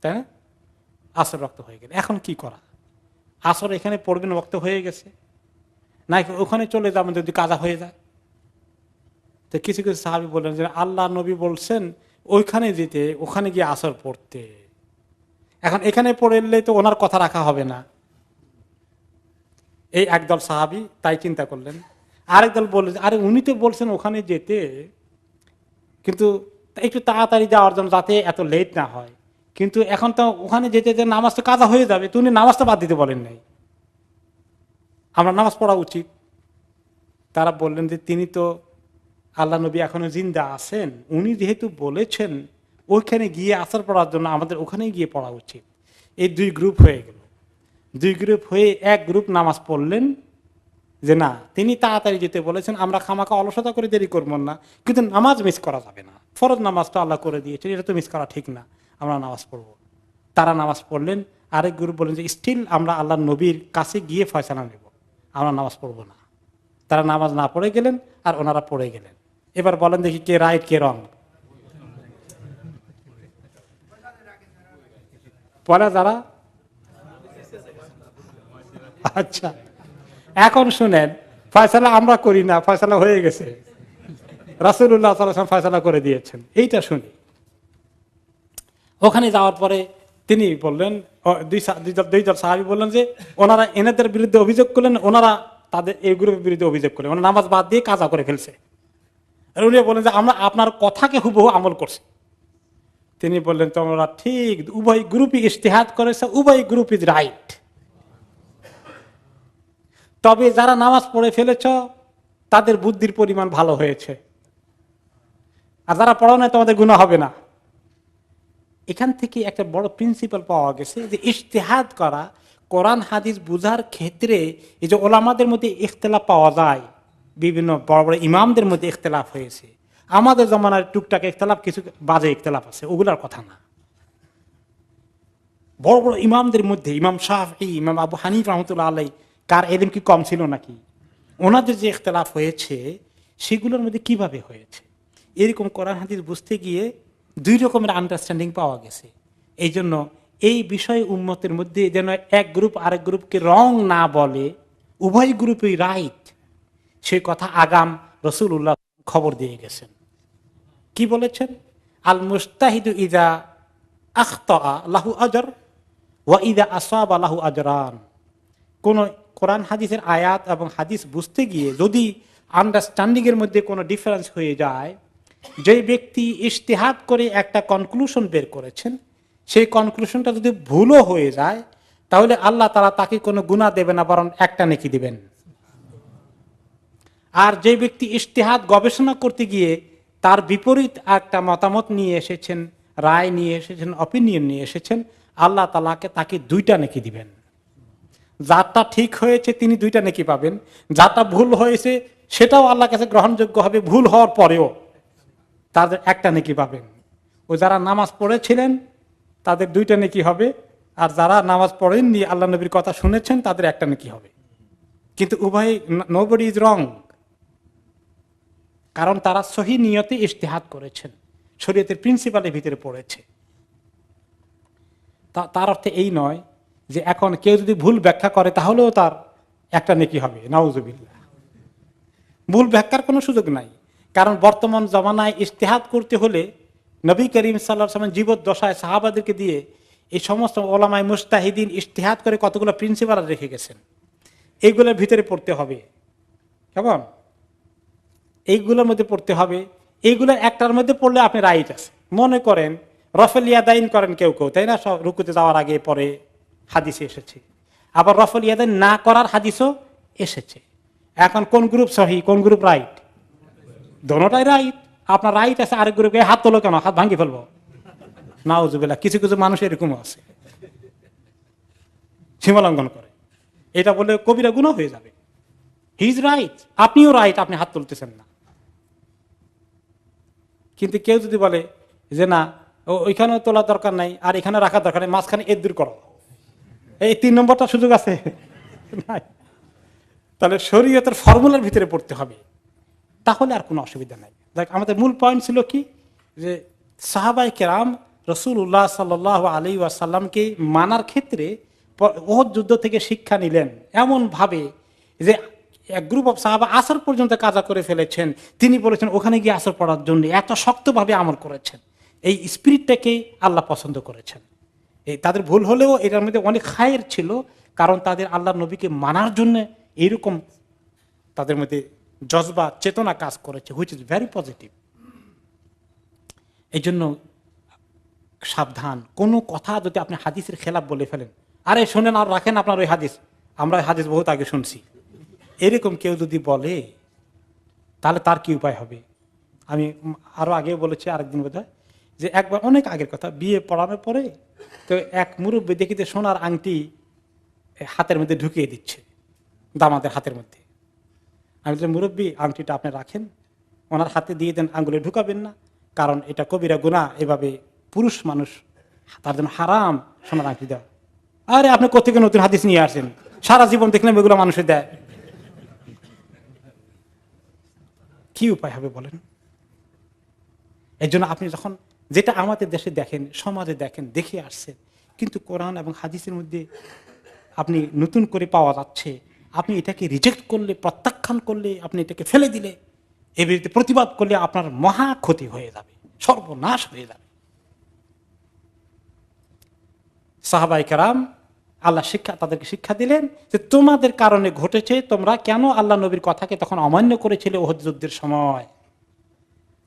তাই না? আসর রক্ত হয়ে গেল। এখন কি করা? আসর এখানে পড়বেন, রক্ত হয়ে গেছে, না ওখানে চলে যাবেন যদি কাজা হয়ে যায়? তো কিছু কিছু সাহাবী বললেন যে আল্লাহ নবী বলছেন ওইখানে যেতে, ওখানে গিয়ে আসর পড়তে। এখন এখানে পড়লে তো ওনার কথা রাখা হবে না। এই একদল সাহাবী তাই চিন্তা করলেন। আরেক দল বললেন, আরে উনি তো বলছেন ওখানে যেতে, কিন্তু একটু তাড়াতাড়ি যাওয়ার জন্য, যাতে এত লেট না হয়। কিন্তু এখন তো ওখানে যেতে যে নামাজ তো কাজা হয়ে যাবে, তো উনি নামাজটা বাদ দিতে বলেন নাই, আমরা নামাজ পড়া উচিত। তারা বললেন যে তিনি তো আল্লাহ নবী এখনো জিন্দা আছেন, উনি যেহেতু বলেছেন ওইখানে গিয়ে আসর পড়ার জন্য, আমাদের ওখানেই গিয়ে পড়া উচিত। এই দুই গ্রুপ হয়ে গেল। দুই গ্রুপ হয়ে এক গ্রুপ নামাজ পড়লেন যে না, তিনি তাড়াতাড়ি যেতে বলেছেন, আমরা খামাখা অলসতা করে দেরি করব না, কিন্তু নামাজ মিস করা যাবে না, ফরজ নামাজ তো আল্লাহ করে দিয়েছেন, এটা তো মিস করা ঠিক না, আমরা নামাজ পড়ব। তারা নামাজ পড়লেন। আরেক গ্রুপ বললেন যে স্টিল আমরা আল্লাহ নবীর কাছে গিয়ে ফয়সালা নেব, আমরা নামাজ পড়ব না। তারা নামাজ না পড়ে গেলেন, আর ওনারা পড়ে গেলেন। এবার বলেন দেখি কে রাইট কে রং? পড়া যারা। আচ্ছা, এখন শুনেন, ফয়সালা আমরা করি না, ফয়সালা হয়ে গেছে, রাসূলুল্লাহ সাল্লাল্লাহু আলাইহি ওয়াসাল্লাম ফয়সালা করে দিয়েছেন। এইটা শুনি। ওখানে যাওয়ার পরে তিনি বললেন, দুই দল সাহাবী বললেন যে ওনারা এনাদের বিরুদ্ধে অভিযোগ করলেন, ওনারা তাদের এই গ্রুপের বিরুদ্ধে অভিযোগ করলেন, ওনারা নামাজ বাদ দিয়ে কাজা করে ফেলছে। আর উনি বললেন যে আমরা আপনার কথাকে হুবহু আমল করছি। তিনি বললেন তোমরা ঠিক, উভয় গ্রুপই ইজতিহাদ করেছে, উভয় গ্রুপ ইজ রাইট। তবে যারা নামাজ পড়ে ফেলেছ তাদের বুদ্ধির পরিমাণ ভালো হয়েছে, আর যারা পড়ো না তোমাদের গুনাহ হবে না। এখান থেকে একটা বড় প্রিন্সিপাল পাওয়া গেছে যে ইজতিহাদ করা, কোরআন হাদিস বুঝার ক্ষেত্রে এই যে ওলামাদের মধ্যে ইখতিলাফ পাওয়া যায়, বিভিন্ন বড় বড় ইমামদের মধ্যে ইখতিলাফ হয়েছে, আমাদের জমানার টুকটাক ইখতিলাফ, কিছু বাজে ইখতিলাফ আছে, ওগুলার কথা না। বড় বড় ইমামদের মধ্যে ইমাম শাফঈ, ইমাম আবু হানিফা রাহমাতুল্লাহ আলাইহি, কার ইলম কি কম ছিল নাকি? ওনাদের যে ইখতিলাফ হয়েছে সেগুলোর মধ্যে কিভাবে হয়েছে, এরকম কোরআন হাদিস বুঝতে গিয়ে দুই রকমের আন্ডারস্ট্যান্ডিং পাওয়া গেছে। এই জন্য এই বিষয়ে উম্মতের মধ্যে যেন এক গ্রুপ আরেক গ্রুপকে রং না বলে, উভয় গ্রুপই রাইট, সেই কথা আগাম রাসূলুল্লাহ খবর দিয়ে গেছেন। কি বলেছেন? আল মুস্তাহিদু ইযা আখতা লাহু আজর ওয়া ইযা আসাবা লাহু আজরান। কোন কোরআন হাদিসের আয়াত এবং হাদিস বুঝতে গিয়ে যদি আন্ডারস্ট্যান্ডিং এর মধ্যে কোনো ডিফারেন্স হয়ে যায়, যে ব্যক্তি ইজতিহাদ করে একটা কনক্লুশন বের করেছেন, সেই কনক্লুশনটা যদি ভুলও হয়ে যায়, তাহলে আল্লাহ তাআলা তাকে কোনো গুনাহ দেবে না, বরং একটা নেকি দিবেন। আর যে ব্যক্তি ইজতিহাদ গবেষণা করতে গিয়ে তার বিপরীত একটা মতামত নিয়ে এসেছেন, রায় নিয়ে এসেছেন, অপিনিয়ন নিয়ে এসেছেন, আল্লাহ তাআলাকে তাকে 2টা নেকি দিবেন। যারটা ঠিক হয়েছে তিনি 2টা নেকি পাবেন, যারটা ভুল হয়েছে সেটাও আল্লাহর কাছে গ্রহণযোগ্য হবে, ভুল হওয়ার পরেও তাদের 1টা নেকি পাবেন। ও যারা নামাজ পড়েছিলেন তাদের 2টা নেকি হবে, আর যারা নামাজ পড়েননি আল্লাহ নবীর কথা শুনেছেন তাদের 1টা নেকি হবে। কিন্তু উভয়, নোবডি ইজ রং, কারণ তারা সহি নিয়তে ইজতিহাদ করেছেন, শরীয়তের প্রিন্সিপালের ভিতরে পড়েছে। তার অর্থে এই নয় যে এখন কেউ যদি ভুল ব্যাখ্যা করে তাহলেও তার 1টা নেকি হবে, নাউজুবিল্লাহ। ভুল ব্যাখ্যার কোনো সুযোগ নাই, কারণ বর্তমান জমানায় ইজতিহাদ করতে হলে নবী করিম সাল্লাল্লাহু আলাইহি ওয়াসাল্লাম জীবদ্দশায় সাহাবাদেরকে দিয়ে এই সমস্ত ওলামায়ে মুজতাহিদিন ইজতিহাদ করে কতগুলো প্রিন্সিপাল রেখে গেছেন, এইগুলোর ভিতরে পড়তে হবে। কেমন? এইগুলোর মধ্যে পড়তে হবে, এইগুলোর একটার মধ্যে পড়লে আপনি রাইট আছে। মনে করেন রফল ইয়াদাইন করেন কেউ কেউ, তাই না? সব রুকুতে যাওয়ার আগে পরে হাদিসে এসেছে, আবার রফল ইয়াদাইন না করার হাদিসও এসেছে। এখন কোন গ্রুপ সহি, কোন গ্রুপ রাইট? দোনোটাই রাইট। আপনার রাইট আছে, আরেক গ্রুপে হাত তোলো কেন, হাত ভাঙি ফেলবো, নাউজুবিল্লাহ। কিছু কিছু মানুষ এরকমও আছে, সীমালঙ্ঘন করে। এটা বলে কবিরা গুনাহ হয়ে যাবে। হি ইজ রাইট, আপনিও রাইট, আপনি হাত তুলতেছেন না। কিন্তু কেউ যদি বলে যে না, ওইখানেও তোলার দরকার নাই, আর এখানে রাখার দরকার নেই, মাঝখানে এর দূর করো, এই 3 নম্বরটা সুযোগ আছে নাই, তাহলে শরীয়তের ফর্মুলার ভিতরে পড়তে হবে, তাহলে আর কোনো অসুবিধা নাই। দেখ, আমাদের মূল পয়েন্ট ছিল কি, যে সাহাবায়ে কেরাম রাসূলুল্লাহ সাল্লাল্লাহু আলাইহি ওয়াসাল্লামকে মানার ক্ষেত্রে উহুদ যুদ্ধ থেকে শিক্ষা নিলেন এমন ভাবে যে এক গ্রুপ অফ সাহাবা আসর পর্যন্ত কাজা করে ফেলেছেন, তিনি বলেছেন ওখানে গিয়ে আসর পড়ার জন্য এত শক্তভাবে আমল করেছেন। এই স্পিরিটটাকে আল্লাহ পছন্দ করেছেন। এই তাদের ভুল হলেও এটার মধ্যে অনেক খায়ের ছিল, কারণ তাদের আল্লাহ নবীকে মানার জন্য এইরকম তাদের মধ্যে জজবা, চেতনা কাজ করেছে, হুইচ ইজ ভেরি পজিটিভ। এই জন্য সাবধান, কোনো কথা যদি আপনি হাদিসের খেলাফ বলে ফেলেন, আরে শোনেন আর রাখেন আপনার ওই হাদিস, আমরা হাদিস বহুত আগে শুনছি, এরকম কেউ যদি বলে তাহলে তার কি উপায় হবে? আমি আরো আগে বলেছি, আরেকদিন বোধহয়, যে একবার অনেক আগের কথা, বিয়ে পড়ানোর পরে তো এক মুরব্বী দেখিতে সোনার আংটি হাতের মধ্যে ঢুকিয়ে দিচ্ছে, দামাদের হাতের মধ্যে। আমি বললাম, মুরব্বী আংটিটা আপনি রাখেন, ওনার হাতে দিয়ে দেন, আঙ্গুলে ঢুকাবেন না, কারণ এটা কবিরা গুনাহ, এভাবে পুরুষ মানুষ তার জন্য হারাম সোনার আংটি দেওয়া। আরে আপনি কোথেকে নতুন হাদিস নিয়ে আসেন, সারা জীবন দেখলেন এগুলো মানুষের দেয়, কি উপায় হবে বলেন? এই জন্য আপনি যখন যেটা আমাদের দেশে দেখেন, সমাজে দেখেন, দেখে আসছেন, কিন্তু কোরআন এবং হাদিসের মধ্যে আপনি নতুন করে পাওয়া যাচ্ছে, আপনি এটাকে রিজেক্ট করলে, প্রত্যাখ্যান করলে, আপনি এটাকে ফেলে দিলে, এর বিরুদ্ধে প্রতিবাদ করলে আপনার মহা ক্ষতি হয়ে যাবে, সর্বনাশ হয়ে যাবে। সাহাবায়ে কেরাম আল্লাহ তাদেরকে শিক্ষা দিলেন যে তোমাদের কারণে ঘটেছে, তোমরা কেন আল্লাহ নবীর কথাকে তখন অমান্য করেছিলে উহুদ যুদ্ধের সময়।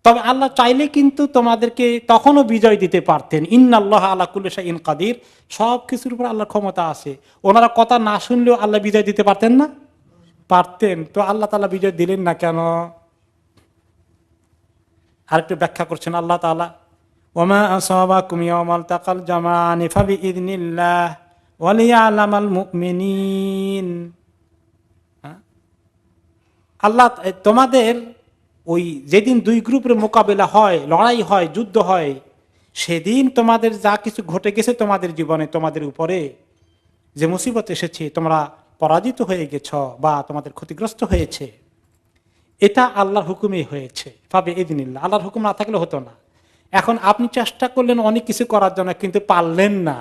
তবে আল্লাহ চাইলে কিন্তু তোমাদেরকে তখনও বিজয় দিতে পারতেন। ইন্নাল্লাহ আলা কুল্লি শাইইন কাদির, সব কিছুর উপর আল্লাহর ক্ষমতা আছে। ওনারা কথা না শুনলেও আল্লাহ বিজয় দিতে পারতেন না? পারতেন। তো আল্লাহ তাআলা বিজয় দিলেন না কেন? আরেকটু ব্যাখ্যা করছেন আল্লাহ তাআলা, ওমা আসাবাকুম ইয়াওমাল তাকাল জামাআনি ফাবিইযনিল্লাহ ওয়া লিয়ালামাল মুমিনিন। আল্লাহ তোমাদের ওই যেদিন 2 গ্রুপের মোকাবেলা হয়, লড়াই হয়, যুদ্ধ হয়, সেদিন তোমাদের যা কিছু ঘটে গেছে তোমাদের জীবনে, তোমাদের উপরে যে মুসিবত এসেছে, তোমরা পরাজিত হয়ে গেছ বা তোমাদের ক্ষতিগ্রস্ত হয়েছে, এটা আল্লাহর হুকুমে হয়েছে। ফাবিইযনিল্লাহ, আল্লাহর হুকুম না থাকলে হতো না। এখন আপনি চেষ্টা করলেন অনেক কিছু করার জন্য, কিন্তু পারলেন না।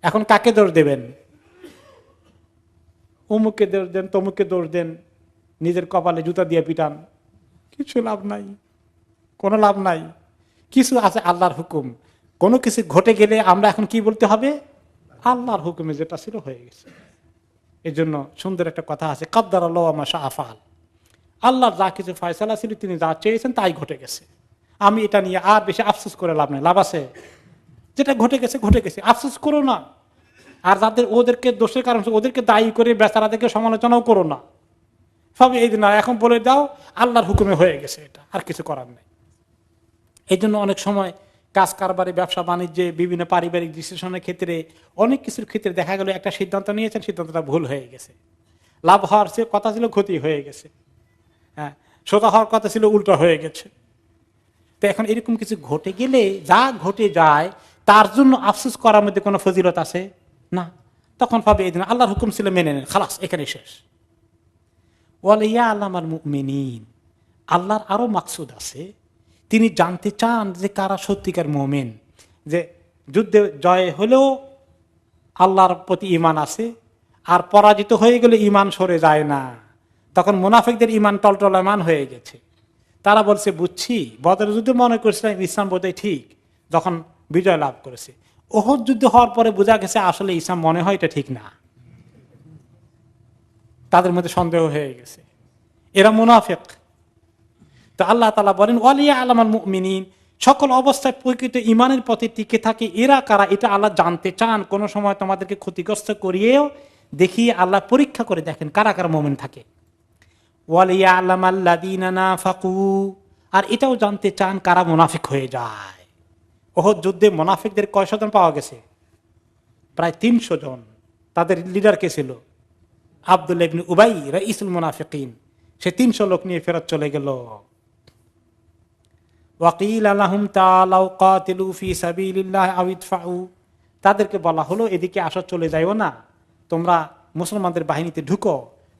এখন কাকে দোষ দেবেন? অমুকে দোষ দেন, তমুকে দোষ দেন, নিজের কপালে জুতা দিয়ে পিটান, কিছু লাভ নাই, কোনো লাভ নাই। কিছু আছে আল্লাহর হুকুম, কোনো কিছু ঘটে গেলে আমরা এখন কি বলতে হবে? আল্লাহর হুকুমে যেটা ছিল হয়ে গেছে। এই জন্য সুন্দর একটা কথা আছে, কাদ্দারাল্লাহু ওয়া মা শাআ ফাআল। আল্লাহর যা কিছু ফয়সালা ছিল, তিনি যা চেয়েছেন তাই ঘটে গেছে। আমি এটা নিয়ে আর বেশি আফসোস করে লাভ নেই। লাভ আছে? যেটা ঘটে গেছে ঘটে গেছে, আফসোস করো না। আর যাদের ওদেরকে দোষের কারণ ওদেরকে দায়ী করে বেচারাদেরকে সমালোচনাও করো না। সব এই দিন এখন বলে দাও আল্লাহর হুকুমে হয়ে গেছে, এটা আর কিছু করার নেই। এই জন্য অনেক সময় কাজ কারবারে, ব্যবসা বাণিজ্যে, বিভিন্ন পারিবারিক ডিসিশনের ক্ষেত্রে, অনেক কিছুর ক্ষেত্রে দেখা গেল একটা সিদ্ধান্ত নিয়েছেন, সিদ্ধান্তটা ভুল হয়ে গেছে। লাভ হওয়ার যে কথা ছিল ক্ষতি হয়ে গেছে, হ্যাঁ, সোজা হওয়ার কথা ছিল উল্টো হয়ে গেছে। তো এখন এরকম কিছু ঘটে গেলে, যা ঘটে যায় তার জন্য আফসোস করার মধ্যে কোনো ফজিলত আছে না। তখন ভাবে এই দিন আল্লাহর হুকুম ছিল মেনে নেন, খালাস, এখানে শেষ। ওয়ালিয়া আল্লামাল মুমিনিন, আল্লাহর আরো মাকসুদ আছে। তিনি জানতে চান যে কারা সত্যিকার মুমিন, যে যুদ্ধে জয় হলেও আল্লাহর প্রতি ঈমান আছে, আর পরাজিত হয়ে গেলে ঈমান সরে যায় না। তখন মুনাফিকদের ঈমান টলটলামান হয়ে গেছে। তারা বলছে, বুঝছি, বদরের যুদ্ধে মনে করছিলাম ইসলাম বোধহয় ঠিক, যখন বিজয় লাভ করেছে। ওহদ যুদ্ধ হওয়ার পরে বোঝা গেছে আসলে ইসলাম মনে হয় এটা ঠিক না। তাদের মধ্যে সন্দেহ হয়ে গেছে, এরা মুনাফিক। তো আল্লাহ তাআলা বলেন ওয়ালিয়া আলামাল মুমিনিন, সকল অবস্থায় প্রকৃত ঈমানের পথে টিকে থাকে এরা কারা, এটা আল্লাহ জানতে চান। কোন সময় তোমাদেরকে ক্ষতিগ্রস্ত করিয়েও দেখিয়ে আল্লাহ পরীক্ষা করে দেখেন কারা কারা মুমিন থাকে। ওয়ালিয়া আলামাল্লাযীনা নাফাকু, আর এটাও জানতে চান কারা মুনাফিক হয়ে যায়। ওহদ যুদ্ধে মুনাফিকদের কয়শো জন পাওয়া গেছে? প্রায় 300 জন। তাদের লিডার কে ছিল? আব্দুল্লাহ ইবনে উবাই, রাইসুল মুনাফিকিন। সে 300 লোক নিয়ে ফেরত চলে গেল। ওয়াকিল লাহুম তাআলাউ কাতিলু ফি সাবিলিল্লাহ আও ইদফাউ, তাদেরকে বলা হলো এদিকে আসো, চলে যাইও না, তোমরা মুসলমানদের বাহিনীতে ঢুকো।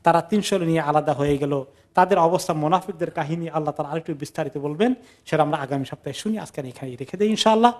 তারা 300 নিয়ে আলাদা হয়ে গেল। তাদের অবস্থা, মুনাফিকদের কাহিনী আল্লাহ তাআলা আরেকটু বিস্তারিত বলবেন, সেটা আমরা আগামী সপ্তাহে শুনি। আজকে এখানে রেখে দেই ইনশাআল্লাহ।